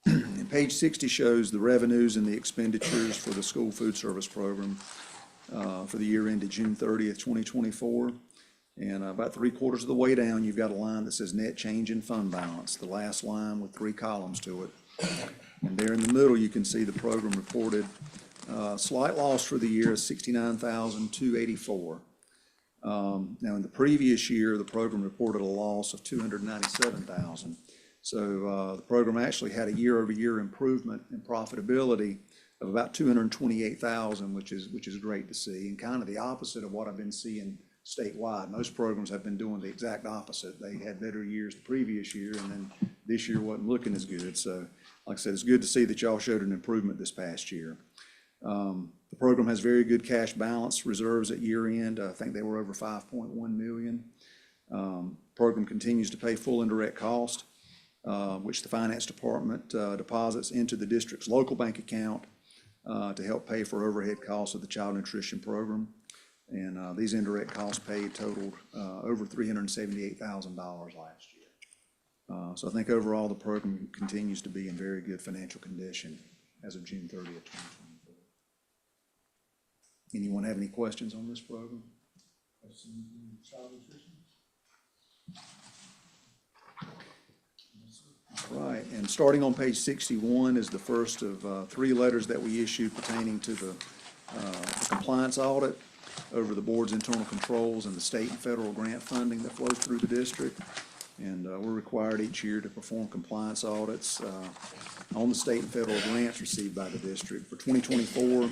[SPEAKER 17] And page 60 shows the revenues and the expenditures for the school food service program for the year ended June 30th, 2024. And about 3/4 of the way down, you've got a line that says net change in fund balance, the last line with 3 columns to it. And there in the middle, you can see the program reported slight loss for the year of $69,284. Now, in the previous year, the program reported a loss of $297,000. So the program actually had a year-over-year improvement in profitability of about $228,000, which is great to see, and kind of the opposite of what I've been seeing statewide. Most programs have been doing the exact opposite. They had better years the previous year, and then this year wasn't looking as good. So, like I said, it's good to see that y'all showed an improvement this past year. The program has very good cash balance reserves at year end. I think they were over $5.1 million. Program continues to pay full indirect cost, which the finance department deposits into the district's local bank account to help pay for overhead costs of the child nutrition program. And these indirect costs paid totaled over $378,000 last year. So I think overall the program continues to be in very good financial condition as of June 30th, 2024. Anyone have any questions on this program? All right, and starting on page 61 is the first of 3 letters that we issued pertaining to the compliance audit over the board's internal controls and the state and federal grant funding that flows through the district. And we're required each year to perform compliance audits on the state and federal grants received by the district. For 2024,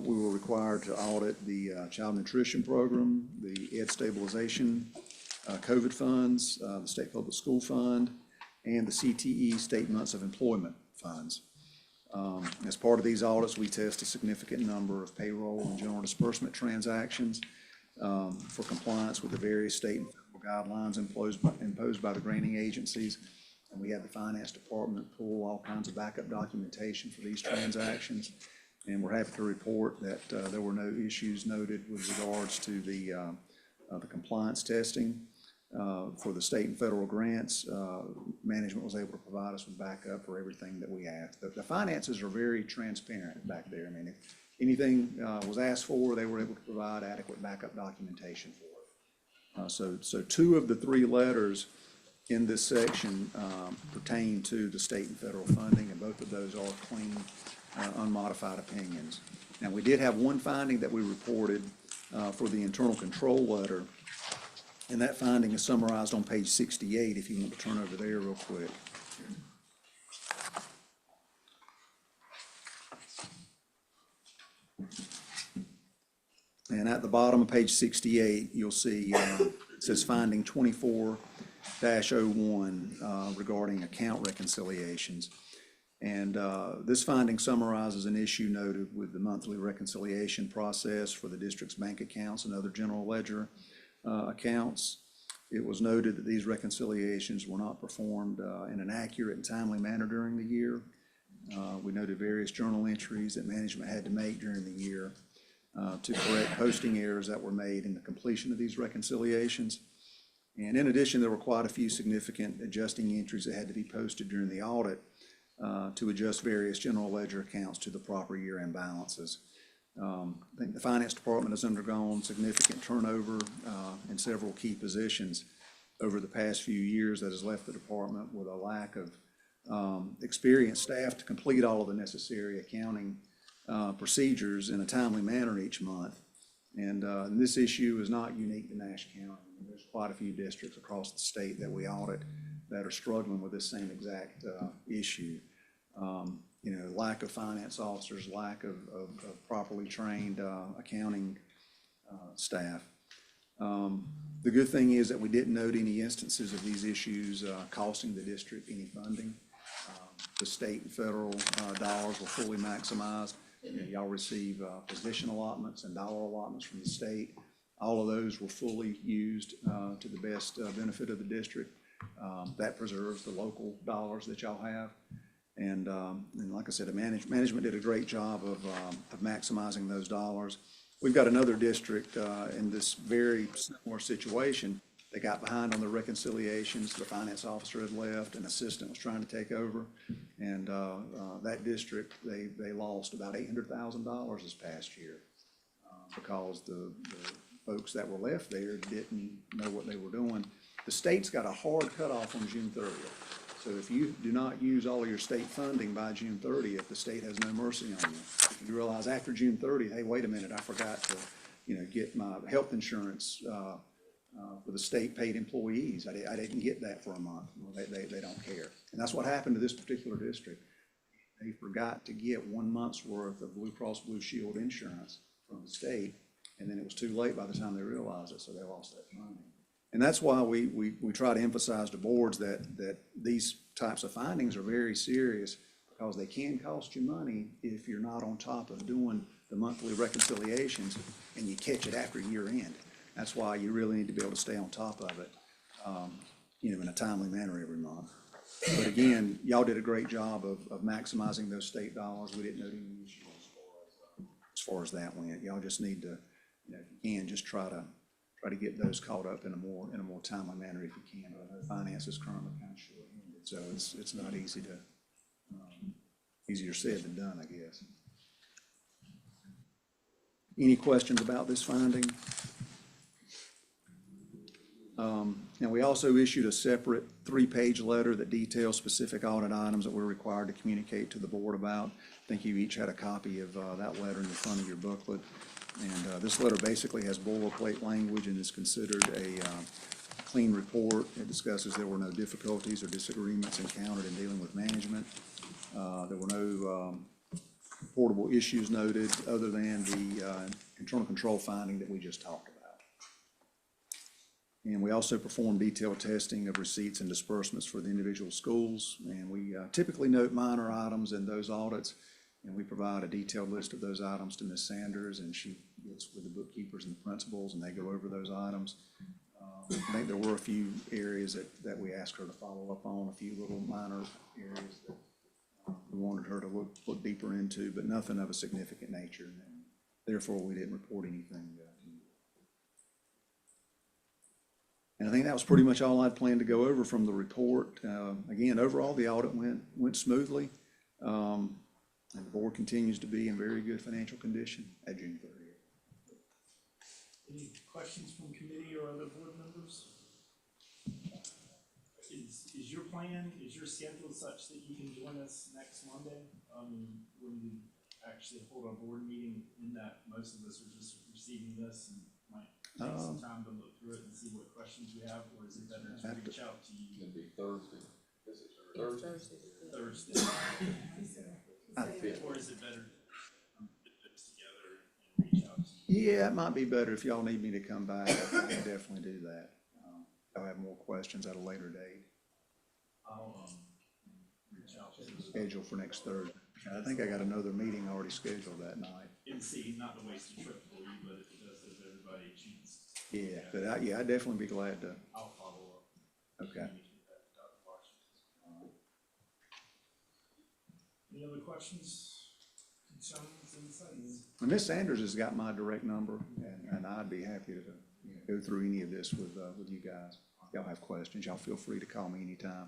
[SPEAKER 17] we were required to audit the child nutrition program, the ed stabilization, COVID funds, the state public school fund, and the CTE state months of employment funds. As part of these audits, we test a significant number of payroll and general disbursement transactions for compliance with the various state and federal guidelines imposed by the granting agencies. And we had the finance department pull all kinds of backup documentation for these transactions. And we're happy to report that there were no issues noted with regards to the compliance testing for the state and federal grants. Management was able to provide us with backup for everything that we asked. The finances are very transparent back there. I mean, if anything was asked for, they were able to provide adequate backup documentation for it. So 2 of the 3 letters in this section pertain to the state and federal funding, and both of those are clean, unmodified opinions. Now, we did have one finding that we reported for the internal control letter, and that finding is summarized on page 68, if you want to turn over there real quick. And at the bottom of page 68, you'll see it says finding 24-01 regarding account reconciliations. And this finding summarizes an issue noted with the monthly reconciliation process for the district's bank accounts and other general ledger accounts. It was noted that these reconciliations were not performed in an accurate and timely manner during the year. We noted various journal entries that management had to make during the year to correct posting errors that were made in the completion of these reconciliations. And in addition, there were quite a few significant adjusting entries that had to be posted during the audit to adjust various general ledger accounts to the proper year-end balances. I think the finance department has undergone significant turnover in several key positions over the past few years that has left the department with a lack of experienced staff to complete all of the necessary accounting procedures in a timely manner each month. And this issue is not unique to Nash County. There's quite a few districts across the state that we audit that are struggling with this same exact issue. Lack of finance officers, lack of properly trained accounting staff. The good thing is that we didn't note any instances of these issues costing the district any funding. The state and federal dollars were fully maximized. Y'all receive position allotments and dollar allotments from the state. All of those were fully used to the best benefit of the district. That preserves the local dollars that y'all have. And like I said, the management did a great job of maximizing those dollars. We've got another district in this very similar situation. They got behind on the reconciliations. The finance officer had left, an assistant was trying to take over. And that district, they lost about $800,000 this past year because the folks that were left there didn't know what they were doing. The state's got a hard cutoff on June 30th. So if you do not use all of your state funding by June 30th, the state has no mercy on you. If you realize after June 30th, hey, wait a minute, I forgot to, get my health insurance for the state paid employees. I didn't get that for a month. Well, they don't care. And that's what happened to this particular district. They forgot to get 1 month's worth of Blue Cross Blue Shield insurance from the state, and then it was too late by the time they realized it, so they lost that funding. And that's why we try to emphasize to boards that these types of findings are very serious, because they can cost you money if you're not on top of doing the monthly reconciliations and you catch it after year end. That's why you really need to be able to stay on top of it, in a timely manner every month. But again, y'all did a great job of maximizing those state dollars. We didn't note any issues as far as that went. Y'all just need to, if you can, just try to get those caught up in a more timely manner if you can. But I know finance is currently kind of short-handed, so it's not easy to, easier said than done, I guess. Any questions about this finding? And we also issued a separate 3-page letter that details specific audit items that we're required to communicate to the board about. I think you each had a copy of that letter in the front of your booklet. And this letter basically has boilerplate language and is considered a clean report. It discusses there were no difficulties or disagreements encountered in dealing with management. There were no reportable issues noted other than the internal control finding that we just talked about. And we also perform detailed testing of receipts and disbursements for the individual schools. And we typically note minor items in those audits. And we provide a detailed list of those items to Ms. Sanders, and she gets with the bookkeepers and the principals, and they go over those items. I think there were a few areas that we asked her to follow up on, a few little minor areas that we wanted her to look deeper into, but nothing of a significant nature. And therefore, we didn't report anything to you. And I think that was pretty much all I'd planned to go over from the report. Again, overall, the audit went smoothly. And the board continues to be in very good financial condition at June 30th.
[SPEAKER 15] Any questions from committee or other board members? Is your plan, is your schedule such that you can join us next Monday? When we actually hold our board meeting, in that most of us are just receiving this and might take some time to look through it and see what questions we have, or is it better to reach out to you?
[SPEAKER 2] It'll be Thursday. This is Thursday.
[SPEAKER 15] Thursday. Or is it better to put this together and reach out to you?
[SPEAKER 17] Yeah, it might be better if y'all need me to come back. I can definitely do that. I'll have more questions at a later date.
[SPEAKER 15] I'll reach out to you.
[SPEAKER 17] Schedule for next Thursday. I think I got another meeting already scheduled that night.
[SPEAKER 15] And see, not to waste a trip for you, but if it does give everybody a chance.
[SPEAKER 17] Yeah, but I'd definitely be glad to.
[SPEAKER 15] I'll follow up.
[SPEAKER 17] Okay.
[SPEAKER 15] Any other questions, concerns, insights?
[SPEAKER 17] And Ms. Sanders has got my direct number, and I'd be happy to go through any of this with you guys. If y'all have questions, y'all feel free to call me anytime.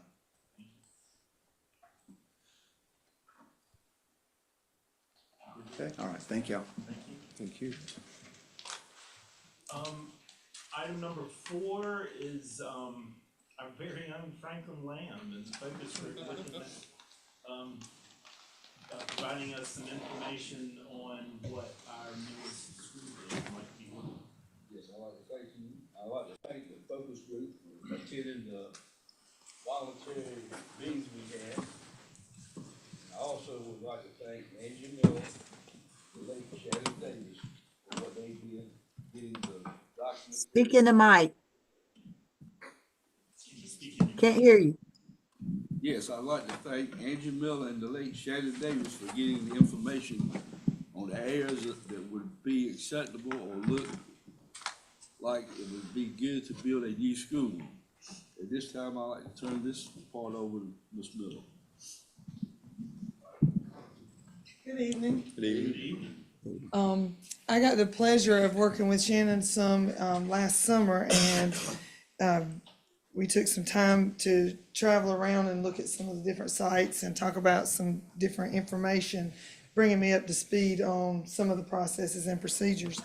[SPEAKER 17] Okay, all right, thank y'all.
[SPEAKER 15] Thank you.
[SPEAKER 13] Thank you.
[SPEAKER 15] Item number 4 is, our very own Franklin Lamb and focus group looking at, providing us some information on what our newest school day might be.
[SPEAKER 2] Yes, I'd like to thank the focus group for attending the voluntary meetings we had. I also would like to thank Angie Miller, the late Shannon Davis, for what they did getting the documents.
[SPEAKER 6] Speak in the mic. Can't hear you.
[SPEAKER 2] Yes, I'd like to thank Angie Miller and the late Shannon Davis for getting the information on the areas that would be acceptable or look like it would be good to build a new school. At this time, I'd like to turn this part over to Ms. Miller.
[SPEAKER 18] Good evening.
[SPEAKER 13] Good evening.
[SPEAKER 18] I got the pleasure of working with Shannon some last summer, and we took some time to travel around and look at some of the different sites and talk about some different information, bringing me up to speed on some of the processes and procedures.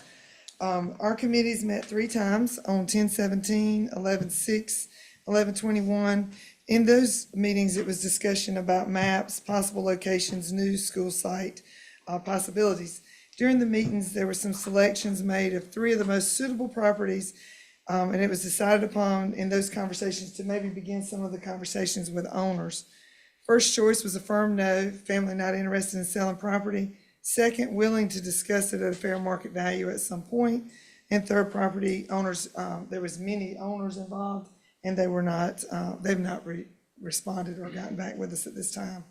[SPEAKER 18] Our committees met 3 times on 10/17, 11/6, 11/21. In those meetings, it was discussion about maps, possible locations, new school site possibilities. During the meetings, there were some selections made of 3 of the most suitable properties, and it was decided upon in those conversations to maybe begin some of the conversations with owners. First choice was a firm no, family not interested in selling property. Second, willing to discuss it at a fair market value at some point. And third, property owners, there was many owners involved, and they were not, they've not responded or gotten back with us at this time.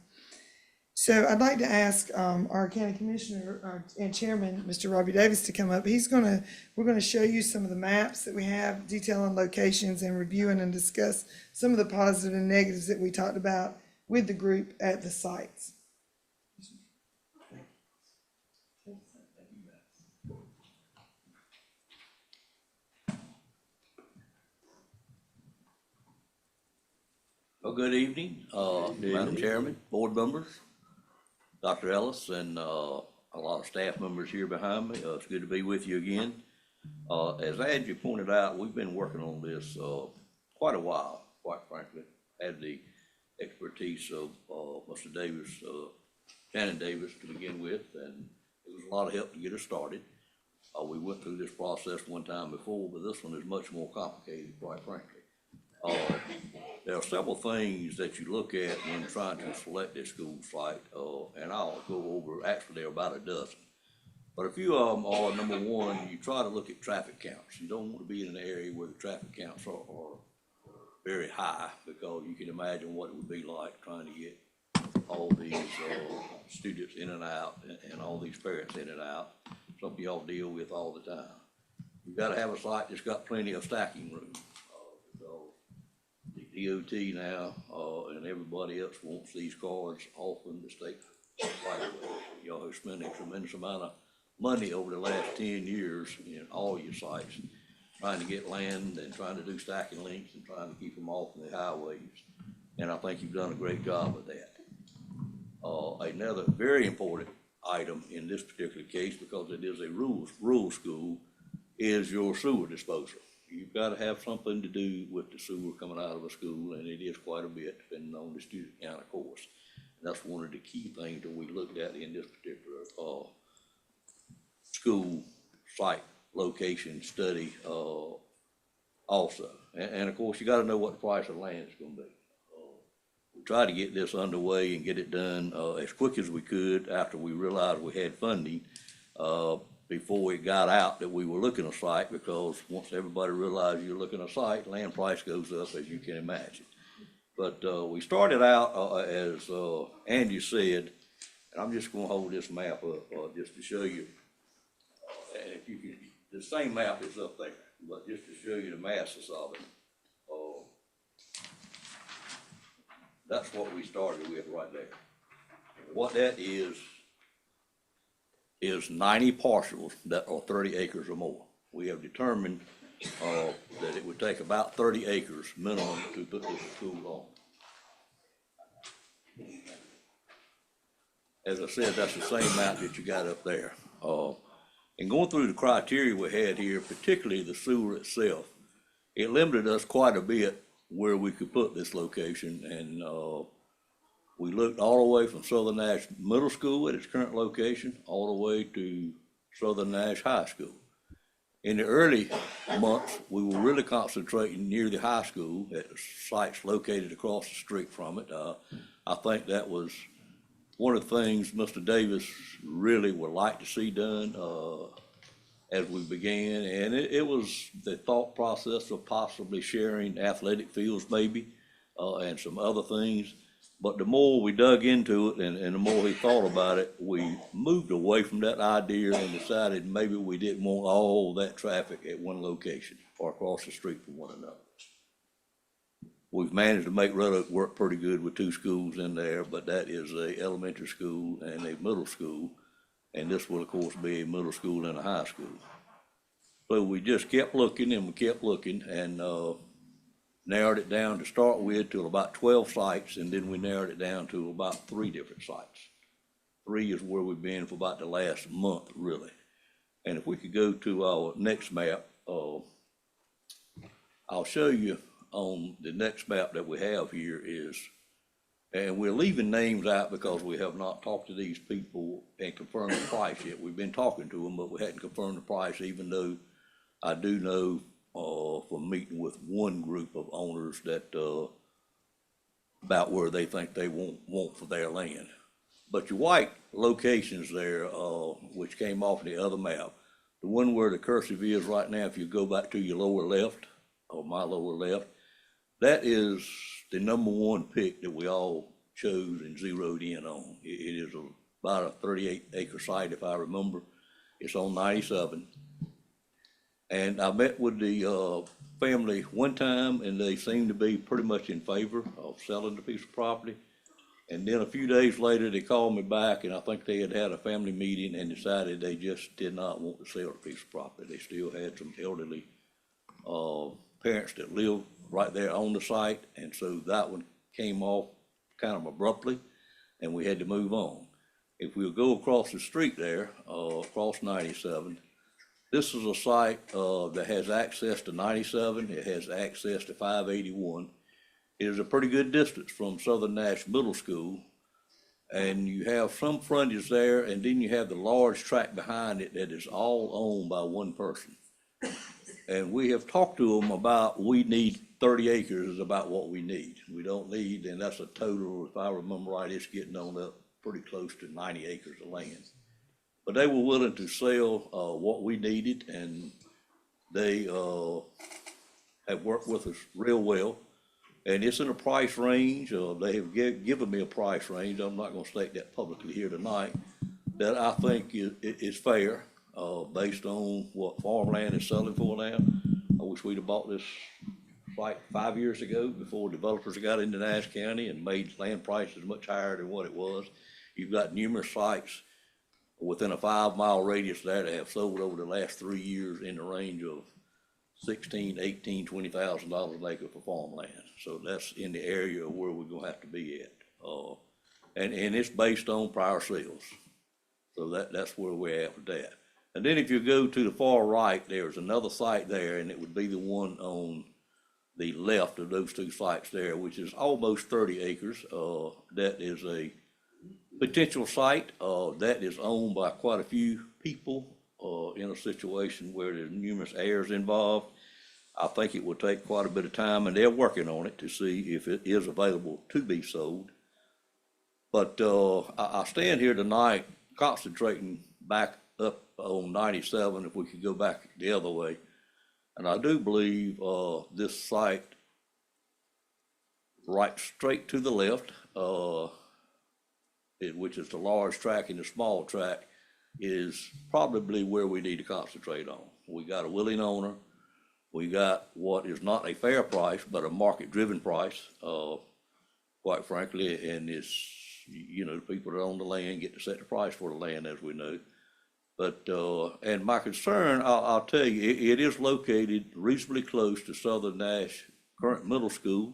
[SPEAKER 18] So I'd like to ask our county commissioner and chairman, Mr. Robbie Davis, to come up. We're gonna show you some of the maps that we have detailing locations and reviewing and discuss some of the positive and negatives that we talked about with the group at the sites.
[SPEAKER 19] Well, good evening, Madam Chairman, board members, Dr. Ellis, and a lot of staff members here behind me. It's good to be with you again. As Angie pointed out, we've been working on this quite a while, quite frankly. Had the expertise of Mr. Davis, Shannon Davis to begin with, and it was a lot of help to get us started. We went through this process one time before, but this one is much more complicated, quite frankly. There are several things that you look at when trying to select a school site, and I'll go over, actually there are about a dozen. But a few of them are, number one, you try to look at traffic counts. You don't want to be in an area where the traffic counts are very high, because you can imagine what it would be like trying to get all these students in and out, and all these parents in and out. Something y'all deal with all the time. You've got to have a site that's got plenty of stacking room. DOT now, and everybody else wants these cars off in the state right away. Y'all are spending a tremendous amount of money over the last 10 years in all your sites, trying to get land and trying to do stacking links and trying to keep them off the highways. And I think you've done a great job of that. Another very important item in this particular case, because it is a rural school, is your sewer disposal. You've got to have something to do with the sewer coming out of a school, and it is quite a bit depending on the student count, of course. And that's one of the key things that we looked at in this particular school site location study also. And of course, you got to know what the price of land is going to be. We tried to get this underway and get it done as quick as we could after we realized we had funding. Before it got out that we were looking at a site, because once everybody realized you're looking at a site, land price goes up, as you can imagine. But we started out as Andy said, and I'm just going to hold this map up just to show you. And if you can, the same map is up there, but just to show you the masses of it. That's what we started with right there. What that is 90 parcels that are 30 acres or more. We have determined that it would take about 30 acres minimum to put this school on. As I said, that's the same map that you got up there. And going through the criteria we had here, particularly the sewer itself, it limited us quite a bit where we could put this location. And we looked all the way from Southern Nash Middle School at its current location, all the way to Southern Nash High School. In the early months, we were really concentrating near the high school at sites located across the street from it. I think that was one of the things Mr. Davis really would like to see done as we began. And it was the thought process of possibly sharing athletic fields maybe and some other things. But the more we dug into it and the more he thought about it, we moved away from that idea and decided maybe we didn't want all that traffic at one location or across the street from one another. We've managed to make Red Oak work pretty good with 2 schools in there, but that is a elementary school and a middle school. And this will, of course, be a middle school and a high school. So we just kept looking and we kept looking and narrowed it down to start with to about 12 sites, and then we narrowed it down to about 3 different sites. 3 is where we've been for about the last month, really. And if we could go to our next map, I'll show you on the next map that we have here is, and we're leaving names out because we have not talked to these people and confirmed the price yet. We've been talking to them, but we hadn't confirmed the price, even though I do know from meeting with one group of owners that about where they think they want for their land. But your white locations there, which came off the other map, the one where the cursive is right now, if you go back to your lower left, or my lower left, that is the #1 pick that we all chose and zeroed in on. It is about a 38-acre site, if I remember. It's on 97. And I met with the family one time, and they seemed to be pretty much in favor of selling the piece of property. And then a few days later, they called me back, and I think they had a family meeting and decided they just did not want to sell the piece of property. They still had some elderly parents that live right there on the site, and so that one came off kind of abruptly, and we had to move on. If we'll go across the street there, across 97, this is a site that has access to 97. It has access to 581. It is a pretty good distance from Southern Nash Middle School, and you have some frontage there, and then you have the large tract behind it that is all owned by one person. And we have talked to them about, we need 30 acres is about what we need. We don't need, and that's a total, if I remember right, it's getting on up pretty close to 90 acres of land. But they were willing to sell what we needed, and they have worked with us real well. And it's in a price range. They have given me a price range. I'm not going to state that publicly here tonight, that I think is fair based on what farmland is selling for now. I wish we'd have bought this like 5 years ago, before developers got into Nash County and made land prices much higher than what it was. You've got numerous sites within a 5 mile radius there that have sold over the last 3 years in the range of $16,000, $18,000, $20,000 an acre for farmland. So that's in the area where we're gonna have to be at. And it's based on prior sales. So that's where we're at with that. And then if you go to the far right, there's another site there, and it would be the one on the left of those two sites there, which is almost 30 acres. That is a potential site, that is owned by quite a few people, in a situation where there's numerous heirs involved. I think it will take quite a bit of time, and they're working on it to see if it is available to be sold. But, I stand here tonight concentrating back up on 97, if we could go back the other way. And I do believe, this site, right straight to the left, which is the large tract and the small tract, is probably where we need to concentrate on. We got a willing owner. We got what is not a fair price, but a market-driven price, quite frankly, and it's, the people that own the land get to set the price for the land, as we know. But, and my concern, I'll tell you, it is located reasonably close to Southern Nash current middle school.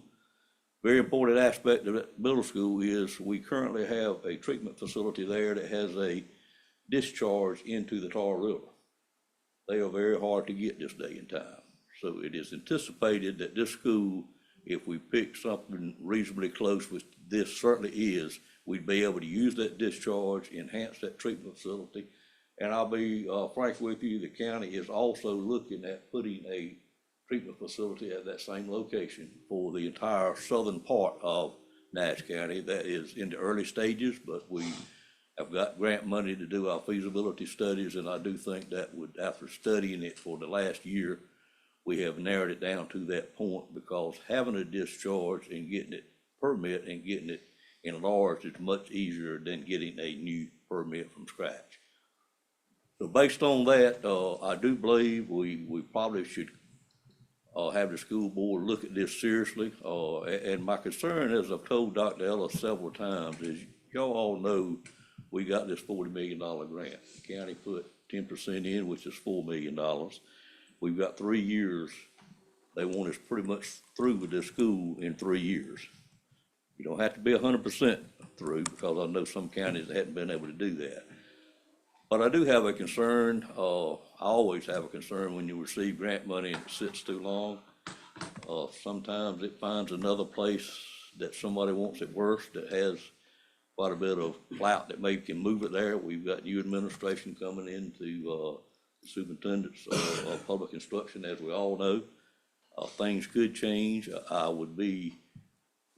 [SPEAKER 19] Very important aspect of that middle school is we currently have a treatment facility there that has a discharge into the Tar River. They are very hard to get this day and time. So it is anticipated that this school, if we pick something reasonably close, which this certainly is, we'd be able to use that discharge, enhance that treatment facility. And I'll be frank with you, the county is also looking at putting a treatment facility at that same location for the entire southern part of Nash County. That is in the early stages, but we have got grant money to do our feasibility studies, and I do think that would, after studying it for the last year, we have narrowed it down to that point, because having a discharge and getting it permit and getting it enlarged is much easier than getting a new permit from scratch. So based on that, I do believe we probably should have the school board look at this seriously. And my concern, as I've told Dr. Ellis several times, is y'all all know we got this $40 million grant. The county put 10% in, which is $4 million. We've got 3 years. They want us pretty much through with this school in 3 years. You don't have to be 100% through, because I know some counties hadn't been able to do that. But I do have a concern. I always have a concern when you receive grant money and it sits too long. Sometimes it finds another place that somebody wants it worse, that has quite a bit of clout that maybe can move it there. We've got new administration coming into superintendents of public instruction, as we all know. Things could change. I would be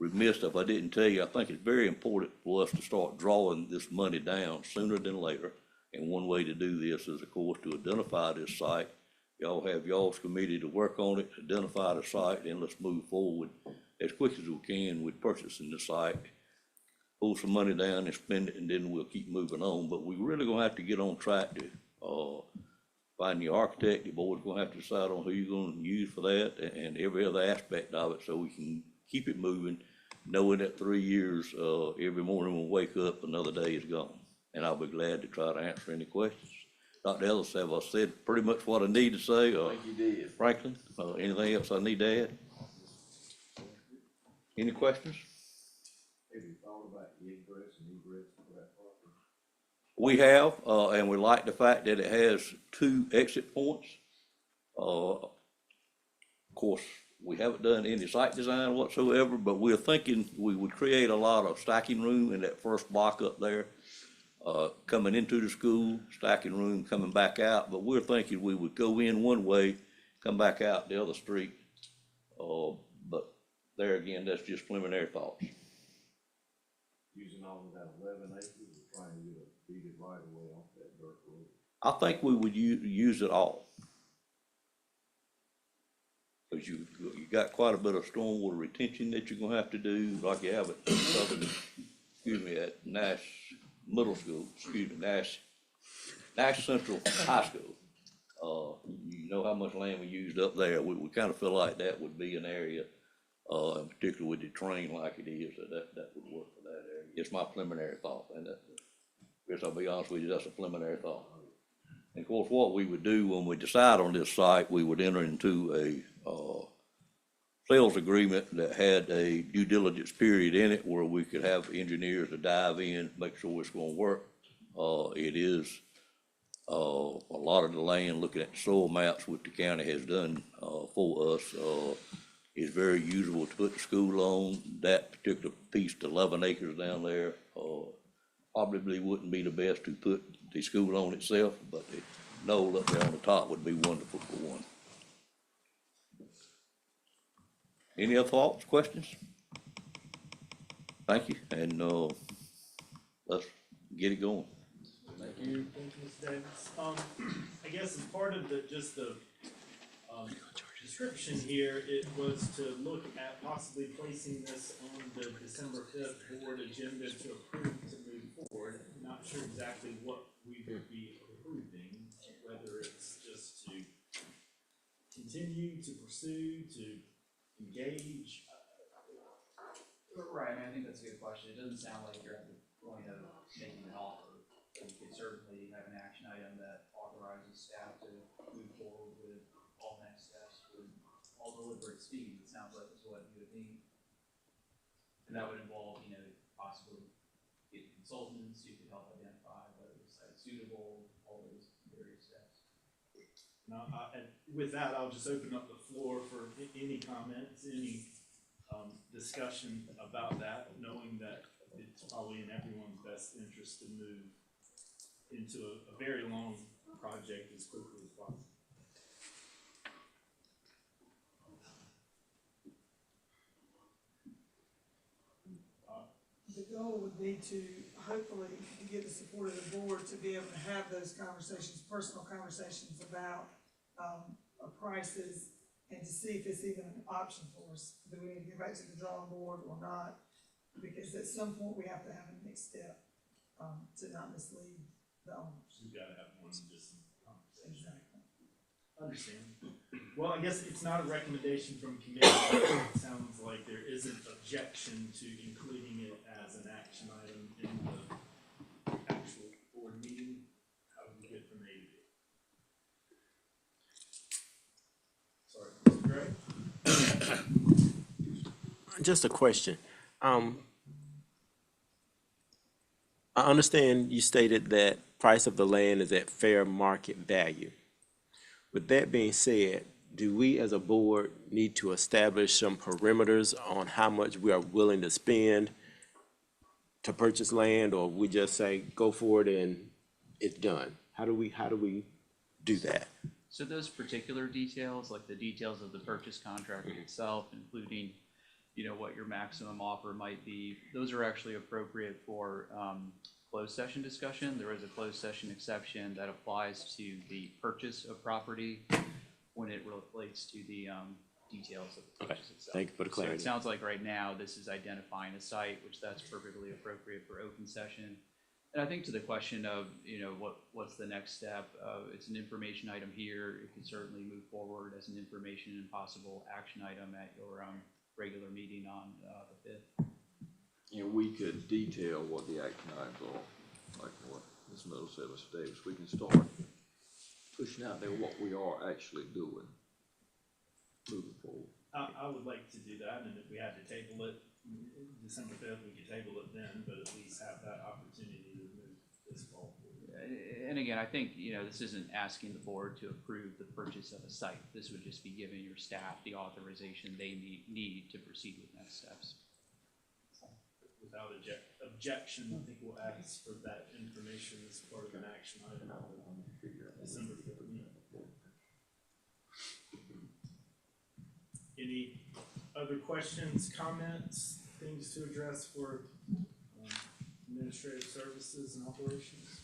[SPEAKER 19] remiss if I didn't tell you, I think it's very important for us to start drawing this money down sooner than later. And one way to do this is, of course, to identify this site. Y'all have y'all's committee to work on it, identify the site, and let's move forward as quick as we can with purchasing the site. Pull some money down and spend it, and then we'll keep moving on. But we're really gonna have to get on track to find the architect. The board's gonna have to decide on who you're gonna use for that, and every other aspect of it, so we can keep it moving, knowing that 3 years, every morning we'll wake up, another day is gone. And I'll be glad to try to answer any questions. Dr. Ellis, have I said pretty much what I need to say?
[SPEAKER 2] I think you did.
[SPEAKER 19] Franklin, anything else I need to add? Any questions?
[SPEAKER 2] Have you thought about ingress and egress for that property?
[SPEAKER 19] We have, and we like the fact that it has 2 exit points. Of course, we haven't done any site design whatsoever, but we're thinking we would create a lot of stacking room in that first block up there. Coming into the school, stacking room, coming back out, but we're thinking we would go in one way, come back out the other street. But there again, that's just preliminary thoughts.
[SPEAKER 2] Using all of that 11 acres, or trying to get a deeded right away off that dirt road?
[SPEAKER 19] I think we would use it all. Because you got quite a bit of stormwater retention that you're gonna have to do, like you have at Southern, at Nash Middle School, Nash Central High School. You know how much land we used up there. We kind of feel like that would be an area, in particular with the train like it is, that would work for that area. It's my preliminary thought, and guess I'll be honest with you, that's a preliminary thought. And of course, what we would do when we decide on this site, we would enter into a, sales agreement that had a due diligence period in it where we could have engineers to dive in, make sure it's gonna work. It is, a lot of the land, looking at the soil maps, which the county has done, for us, is very usable to put the school on. That particular piece, the 11 acres down there, probably wouldn't be the best to put the school on itself, but the knoll up there on the top would be wonderful for one. Any other thoughts, questions? Thank you, and, let's get it going.
[SPEAKER 15] Thank you, Mr. Davis. I guess as part of the description here, it was to look at possibly placing this on the December 5th board agenda to approve to move forward. Not sure exactly what we would be approving, whether it's just to continue, to pursue, to engage.
[SPEAKER 20] Right, I mean, I think that's a good question. It doesn't sound like you're at the point of making an offer. We could certainly have an action item that authorizes staff to move forward with all next steps with all deliberate speed. It sounds like is what you would need. And that would involve, possibly getting consultants who could help identify whether the site's suitable, all those various steps.
[SPEAKER 15] Now, and with that, I'll just open up the floor for any comments, any discussion about that, knowing that it's probably in everyone's best interest to move into a very long project as quickly as possible.
[SPEAKER 18] The goal would be to hopefully get the support of the board to be able to have those conversations, personal conversations about prices, and to see if it's even an option for us. Do we need to go back to the drawing board or not? Because at some point we have to have a next step to not mislead the owners.
[SPEAKER 15] We've got to have one just conversation.
[SPEAKER 18] Exactly.
[SPEAKER 15] Understand. Well, I guess it's not a recommendation from committee. It sounds like there is an objection to including it as an action item in the actual board meeting. How do we get from A to B? Sorry, Mr. Gray?
[SPEAKER 21] Just a question. I understand you stated that price of the land is at fair market value. With that being said, do we as a board need to establish some parameters on how much we are willing to spend to purchase land, or we just say, go for it and it's done? How do we do that?
[SPEAKER 20] So those particular details, like the details of the purchase contract itself, including, what your maximum offer might be, those are actually appropriate for closed session discussion. There is a closed session exception that applies to the purchase of property when it relates to the details of the purchase itself.
[SPEAKER 21] Thank you for the clarity.
[SPEAKER 20] So it sounds like right now this is identifying a site, which that's perfectly appropriate for open session. And I think to the question of, what's the next step, it's an information item here. It can certainly move forward as an information and possible action item at your regular meeting on the 5th.
[SPEAKER 2] And we could detail what the action items are, like what Ms. Miller said, Mr. Davis. We can start pushing out there what we are actually doing, moving forward.
[SPEAKER 15] I would like to do that, and if we had to table it December 5th, we could table it then, but at least have that opportunity to move this fall forward.
[SPEAKER 20] And again, I think, this isn't asking the board to approve the purchase of a site. This would just be giving your staff the authorization they need to proceed with next steps.
[SPEAKER 15] Without objection, I think we'll ask for that information as part of an action item on December 5th meeting. Any other questions, comments, things to address for administrative services and operations?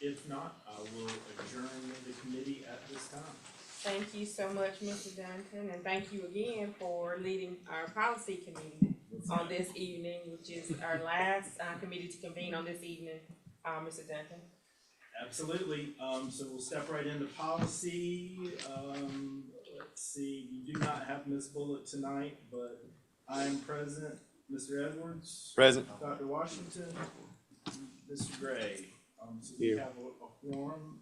[SPEAKER 15] If not, I will adjourn the committee at this time.
[SPEAKER 1] Thank you so much, Mr. Duncan, and thank you again for leading our policy committee on this evening, which is our last committee to convene on this evening, Mr. Duncan.
[SPEAKER 15] Absolutely. So we'll step right into policy. Let's see, we do not have Ms. Bullock tonight, but I am present. Mr. Edwards?
[SPEAKER 21] Present.
[SPEAKER 15] Dr. Washington? Mr. Gray? So we
[SPEAKER 21] Here.
[SPEAKER 15] have a quorum.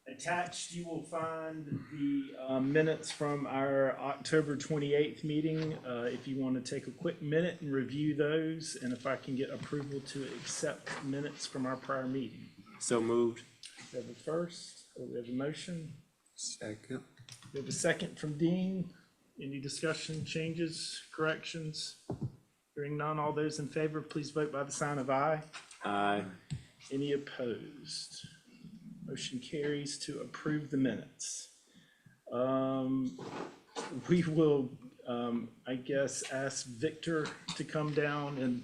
[SPEAKER 15] Attached, you will find the minutes from our October 28th meeting. If you want to take a quick minute and review those, and if I can get approval to accept minutes from our prior meeting.
[SPEAKER 21] So moved.
[SPEAKER 15] We have a first, or we have a motion.
[SPEAKER 21] Second.
[SPEAKER 15] We have a second from Dean. Any discussion, changes, corrections? Hearing none, all those in favor, please vote by the sign of aye.
[SPEAKER 21] Aye.
[SPEAKER 15] Any opposed? Motion carries to approve the minutes. We will, I guess, ask Victor to come down and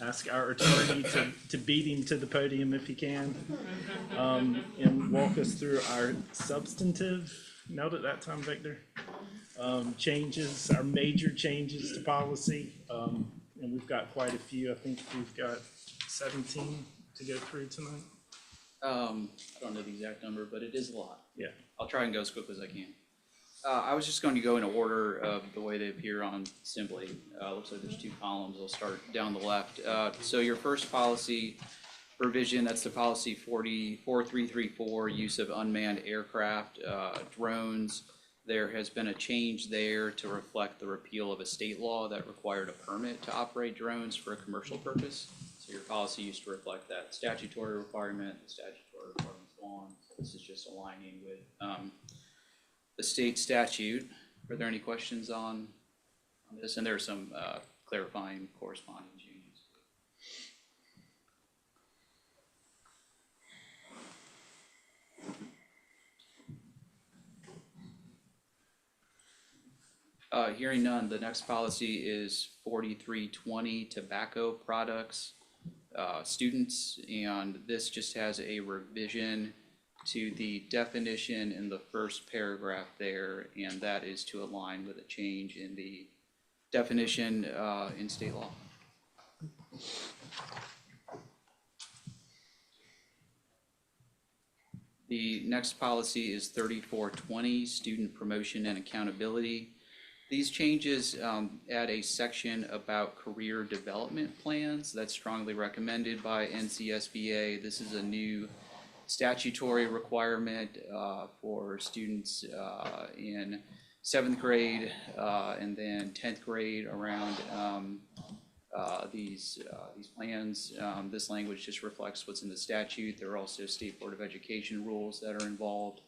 [SPEAKER 15] ask our attorney to beat him to the podium if he can, and walk us through our substantive, nailed it that time, Victor, changes, our major changes to policy. And we've got quite a few. I think we've got 17 to go through tonight.
[SPEAKER 20] I don't know the exact number, but it is a lot.
[SPEAKER 15] Yeah.
[SPEAKER 20] I'll try and go as quick as I can. I was just going to go in order of the way they appear on Assembly. Looks like there's two columns. I'll start down the left. So your first policy revision, that's the policy 4334, use of unmanned aircraft, drones. There has been a change there to reflect the repeal of a state law that required a permit to operate drones for a commercial purpose. So your policy used to reflect that statutory requirement, the statutory requirement's gone. So this is just aligning with the state statute. Are there any questions on this? And there are some clarifying corresponding changes. Hearing none, the next policy is 4320, tobacco products, students, and this just has a revision to the definition in the first paragraph there, and that is to align with a change in the definition in state law. The next policy is 3420, student promotion and accountability. These changes add a section about career development plans that's strongly recommended by NCSBA. This is a new statutory requirement for students in 7th grade and then 10th grade around these plans. This language just reflects what's in the statute. There are also State Board of Education rules that are involved.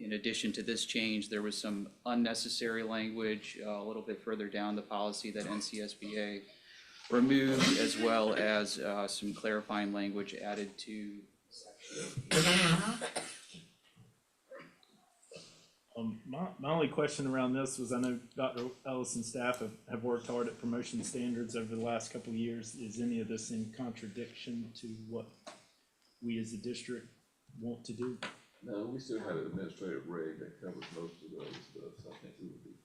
[SPEAKER 20] In addition to this change, there was some unnecessary language a little bit further down the policy that NCSBA removed, as well as some clarifying language added to section.
[SPEAKER 15] My only question around this was, I know Dr. Ellis and staff have worked hard at promotion standards over the last couple of years. Is any of this in contradiction to what we as a district want to do?
[SPEAKER 2] No, we still have an administrative reg that covers most of those stuff, so I think we would be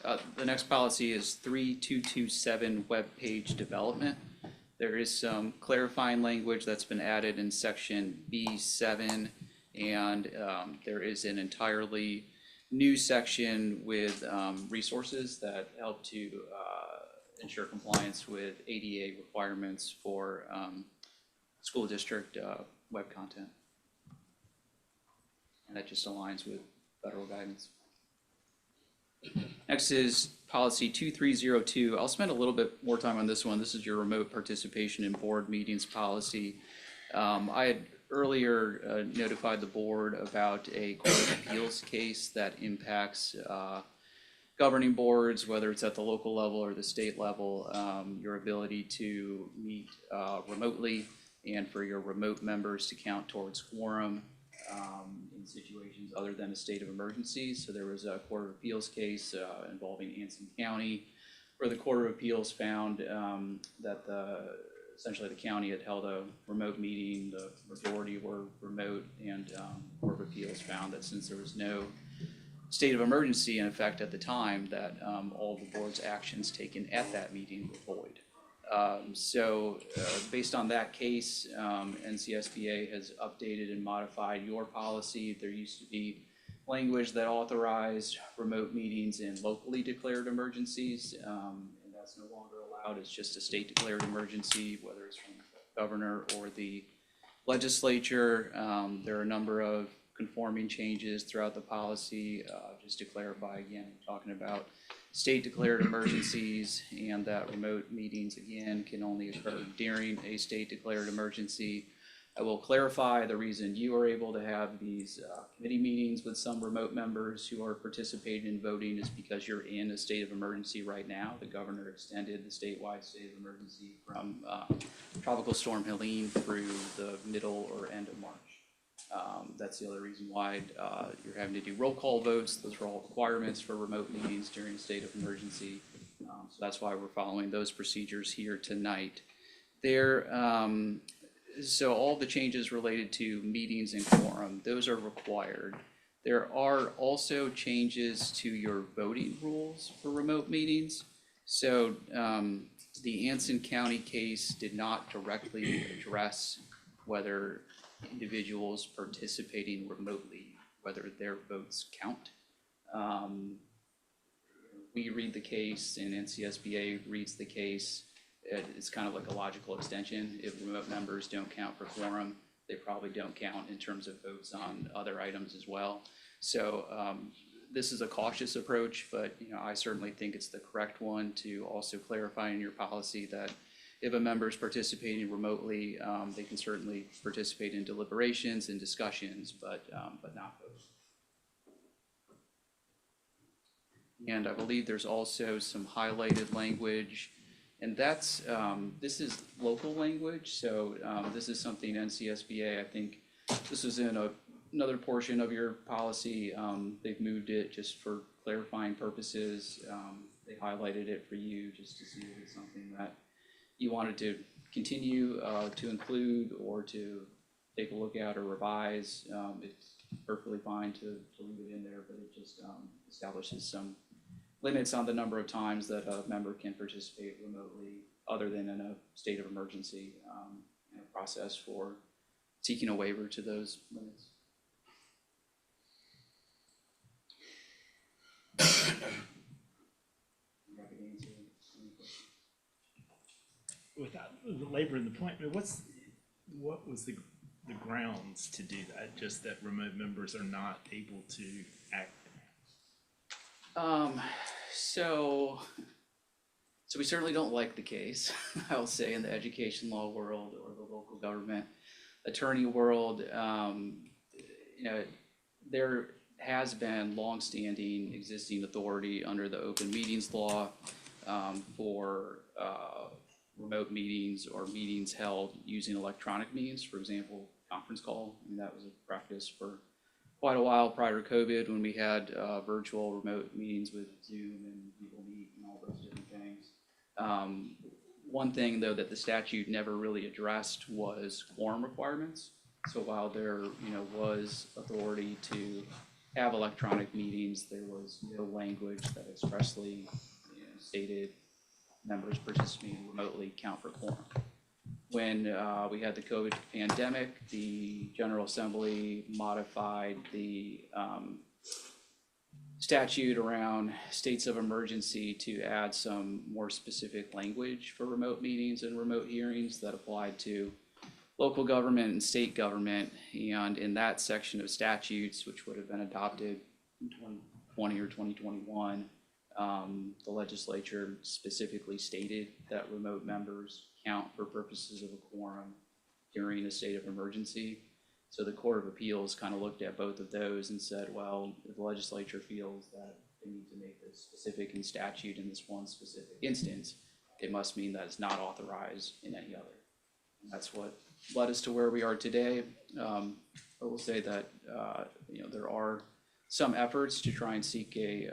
[SPEAKER 2] fine.
[SPEAKER 20] The next policy is 3227, web page development. There is some clarifying language that's been added in section B7, and there is an entirely new section with resources that help to ensure compliance with ADA requirements for school district web content. And that just aligns with federal guidance. Next is policy 2302. I'll spend a little bit more time on this one. This is your remote participation in board meetings policy. I had earlier notified the board about a Court of Appeals case that impacts governing boards, whether it's at the local level or the state level, your ability to meet remotely and for your remote members to count towards quorum in situations other than a state of emergency. So there was a Court of Appeals case involving Anson County, where the Court of Appeals found that essentially the county had held a remote meeting, the majority were remote, and Court of Appeals found that since there was no state of emergency in effect at the time, that all the board's actions taken at that meeting were void. Based on that case, NCSBA has updated and modified your policy. There used to be language that authorized remote meetings in locally declared emergencies, and that's no longer allowed. It's just a state declared emergency, whether it's from the governor or the legislature. There are a number of conforming changes throughout the policy. Just to clarify again, we're talking about state declared emergencies, and that remote meetings again can only occur during a state declared emergency. I will clarify the reason you are able to have these committee meetings with some remote members who are participating in voting is because you're in a state of emergency right now. The governor extended the statewide state of emergency from Tropical Storm Helene through the middle or end of March. That's the other reason why you're having to do roll call votes. Those are all requirements for remote meetings during a state of emergency. So that's why we're following those procedures here tonight. So all the changes related to meetings and quorum, those are required. There are also changes to your voting rules for remote meetings. So the Anson County case did not directly address whether individuals participating remotely, whether their votes count. We read the case and NCSBA reads the case. It's kind of like a logical extension. If remote members don't count for quorum, they probably don't count in terms of votes on other items as well. So this is a cautious approach, but I certainly think it's the correct one to also clarify in your policy that if a member is participating remotely, they can certainly participate in deliberations and discussions, but not vote. And I believe there's also some highlighted language, and that's this is local language. So this is something NCSBA, I think this is in another portion of your policy. They've moved it just for clarifying purposes. They highlighted it for you just to see if it's something that you wanted to continue to include or to take a look at or revise. It's perfectly fine to leave it in there, but it just establishes some limits on the number of times that a member can participate remotely other than in a state of emergency, and a process for seeking a waiver to those limits.
[SPEAKER 15] Without belaboring the point, I mean, what was the grounds to do that? Just that remote members are not able to act?
[SPEAKER 20] So we certainly don't like the case, I'll say, in the education law world or the local government attorney world. There has been longstanding existing authority under the open meetings law for remote meetings or meetings held using electronic means, for example, conference call. And that was a practice for quite a while prior to COVID, when we had virtual remote meetings with Zoom and Google Meet and all those different things. One thing though that the statute never really addressed was quorum requirements. So while there was authority to have electronic meetings, there was no language that expressly stated members participating remotely count for quorum. When we had the COVID pandemic, the General Assembly modified the statute around states of emergency to add some more specific language for remote meetings and remote hearings that applied to local government and state government. And in that section of statutes, which would have been adopted in 2020 or 2021, the legislature specifically stated that remote members count for purposes of a quorum during a state of emergency. So the Court of Appeals kind of looked at both of those and said, well, if the legislature feels that they need to make this specific in statute in this one specific instance, it must mean that it's not authorized in any other. And that's what led us to where we are today. I will say that there are some efforts to try and seek a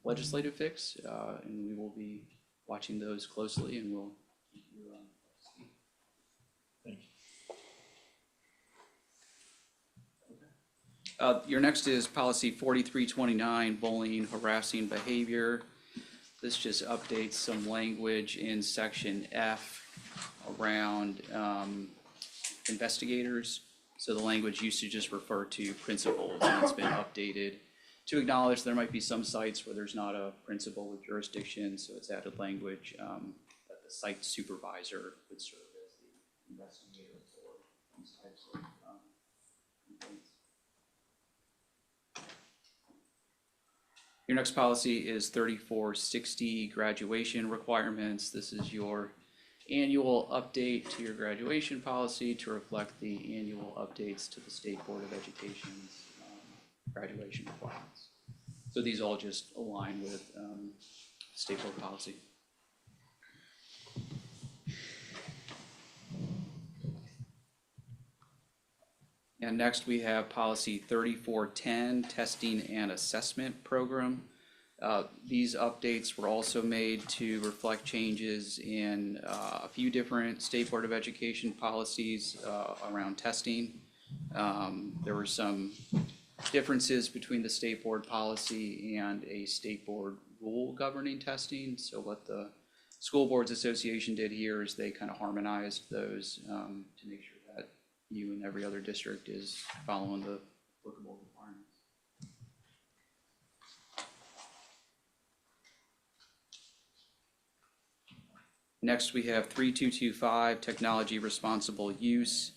[SPEAKER 20] legislative fix, and we will be watching those closely, and we'll keep you up to speed.
[SPEAKER 15] Thank you.
[SPEAKER 20] Your next is policy 4329, bullying, harassing behavior. This just updates some language in section F around investigators. So the language used to just refer to principals, and it's been updated to acknowledge there might be some sites where there's not a principal with jurisdiction, so it's added language that the site supervisor would serve as the investigator for these types of complaints. Your next policy is 3460 graduation requirements. This is your annual update to your graduation policy to reflect the annual updates to the State Board of Education's graduation requirements. So these all just align with State Board policy. And next we have policy 3410, testing and assessment program. These updates were also made to reflect changes in a few different State Board of Education policies around testing. There were some differences between the State Board policy and a State Board rule governing testing. So what the School Boards Association did here is they kind of harmonized those to make sure that you and every other district is following the applicable requirements. Next, we have 3225, technology responsible use.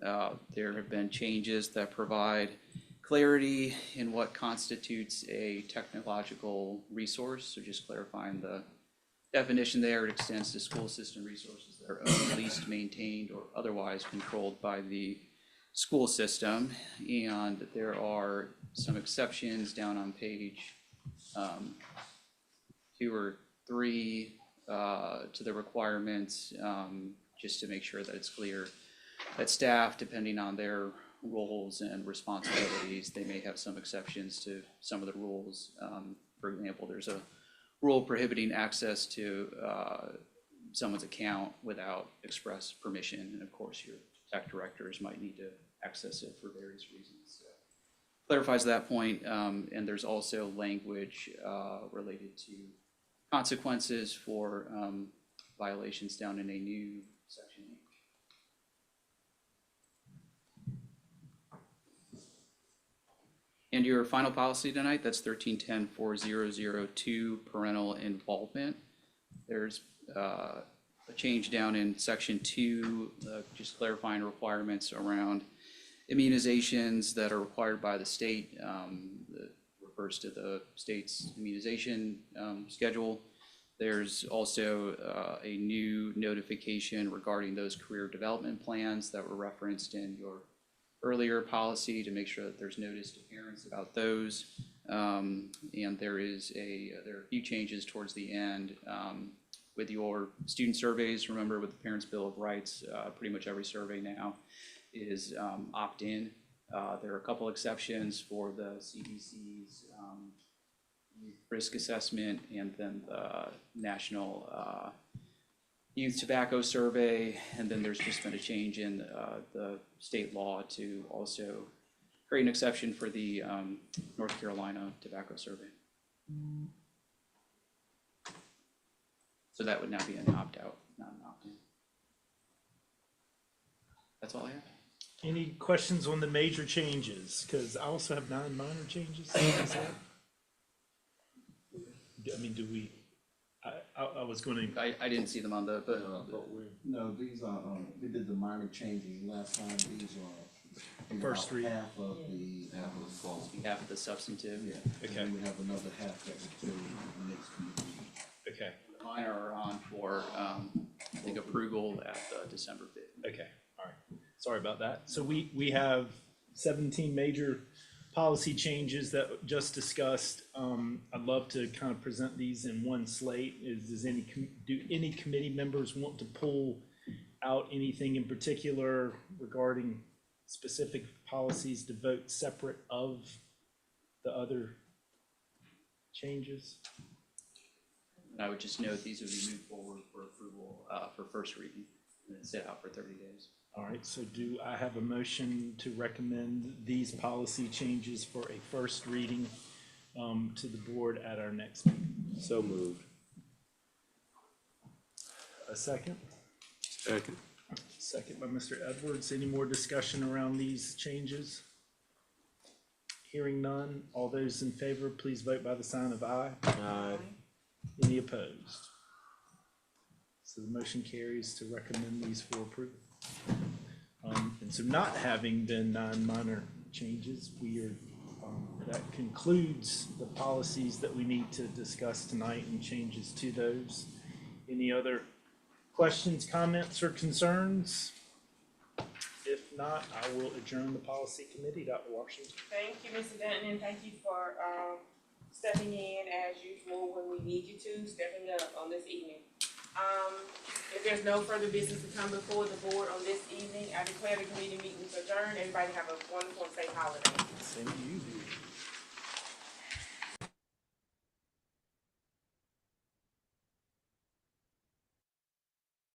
[SPEAKER 20] There have been changes that provide clarity in what constitutes a technological resource. So just clarifying the definition there, it extends to school system resources that are owned, leased, maintained, or otherwise controlled by the school system. And there are some exceptions down on page 2 or 3 to the requirements, just to make sure that it's clear that staff, depending on their roles and responsibilities, they may have some exceptions to some of the rules. For example, there's a rule prohibiting access to someone's account without express permission, and of course your tech directors might need to access it for various reasons. So clarifies that point, and there's also language related to consequences for violations down in a new section. And your final policy tonight, that's 1310-4002, parental involvement. There's a change down in section 2, just clarifying requirements around immunizations that are required by the state. That refers to the state's immunization schedule. There's also a new notification regarding those career development plans that were referenced in your earlier policy to make sure that there's notice to parents about those. And there are a few changes towards the end with your student surveys. Remember, with the Parents' Bill of Rights, pretty much every survey now is opt-in. There are a couple exceptions for the CDC's risk assessment and then the National Youth Tobacco Survey, and then there's just been a change in the state law to also create an exception for the North Carolina Tobacco Survey. So that would now be an opt-out, not an opt-in. That's all I have.
[SPEAKER 15] Any questions on the major changes? Because I also have 9 minor changes. Is that- I mean, do we, I was going to.
[SPEAKER 20] I didn't see them on the, but
[SPEAKER 13] No, these are, we did the minor changes last time, these are
[SPEAKER 15] First read.
[SPEAKER 13] half of the fall.
[SPEAKER 20] half of the substantive.
[SPEAKER 13] Yeah.
[SPEAKER 15] Okay.
[SPEAKER 13] And then we have another half that we do next meeting.
[SPEAKER 15] Okay,
[SPEAKER 20] Mine are on for, I think, approval at December 5th.
[SPEAKER 15] okay, all right. Sorry about that. So we have 17 major policy changes that just discussed. I'd love to kind of present these in one slate. Do any committee members want to pull out anything in particular regarding specific policies to vote separate of the other changes?
[SPEAKER 20] And I would just note these would be moved forward for approval for first reading and then sit out for 30 days.
[SPEAKER 15] All right, so do I have a motion to recommend these policy changes for a first reading to the board at our next meeting?
[SPEAKER 21] So moved.
[SPEAKER 15] A second?
[SPEAKER 21] Second.
[SPEAKER 15] Second by Mr. Edwards. Any more discussion around these changes? Hearing none, all those in favor, please vote by the sign of aye.
[SPEAKER 21] Aye.
[SPEAKER 15] Any opposed? So the motion carries to recommend these for approval. And so not having been 9 minor changes, we are, that concludes the policies that we need to discuss tonight and changes to those. Any other questions, comments, or concerns? If not, I will adjourn the policy committee. Dr. Washington.
[SPEAKER 1] Thank you, Mr. Denton, and thank you for, stepping in as usual when we need you to, stepping up on this evening. If there's no further business to come before the board on this evening, I declare the committee meetings adjourned. Everybody have a wonderful and safe holiday.
[SPEAKER 15] Same to you, dude.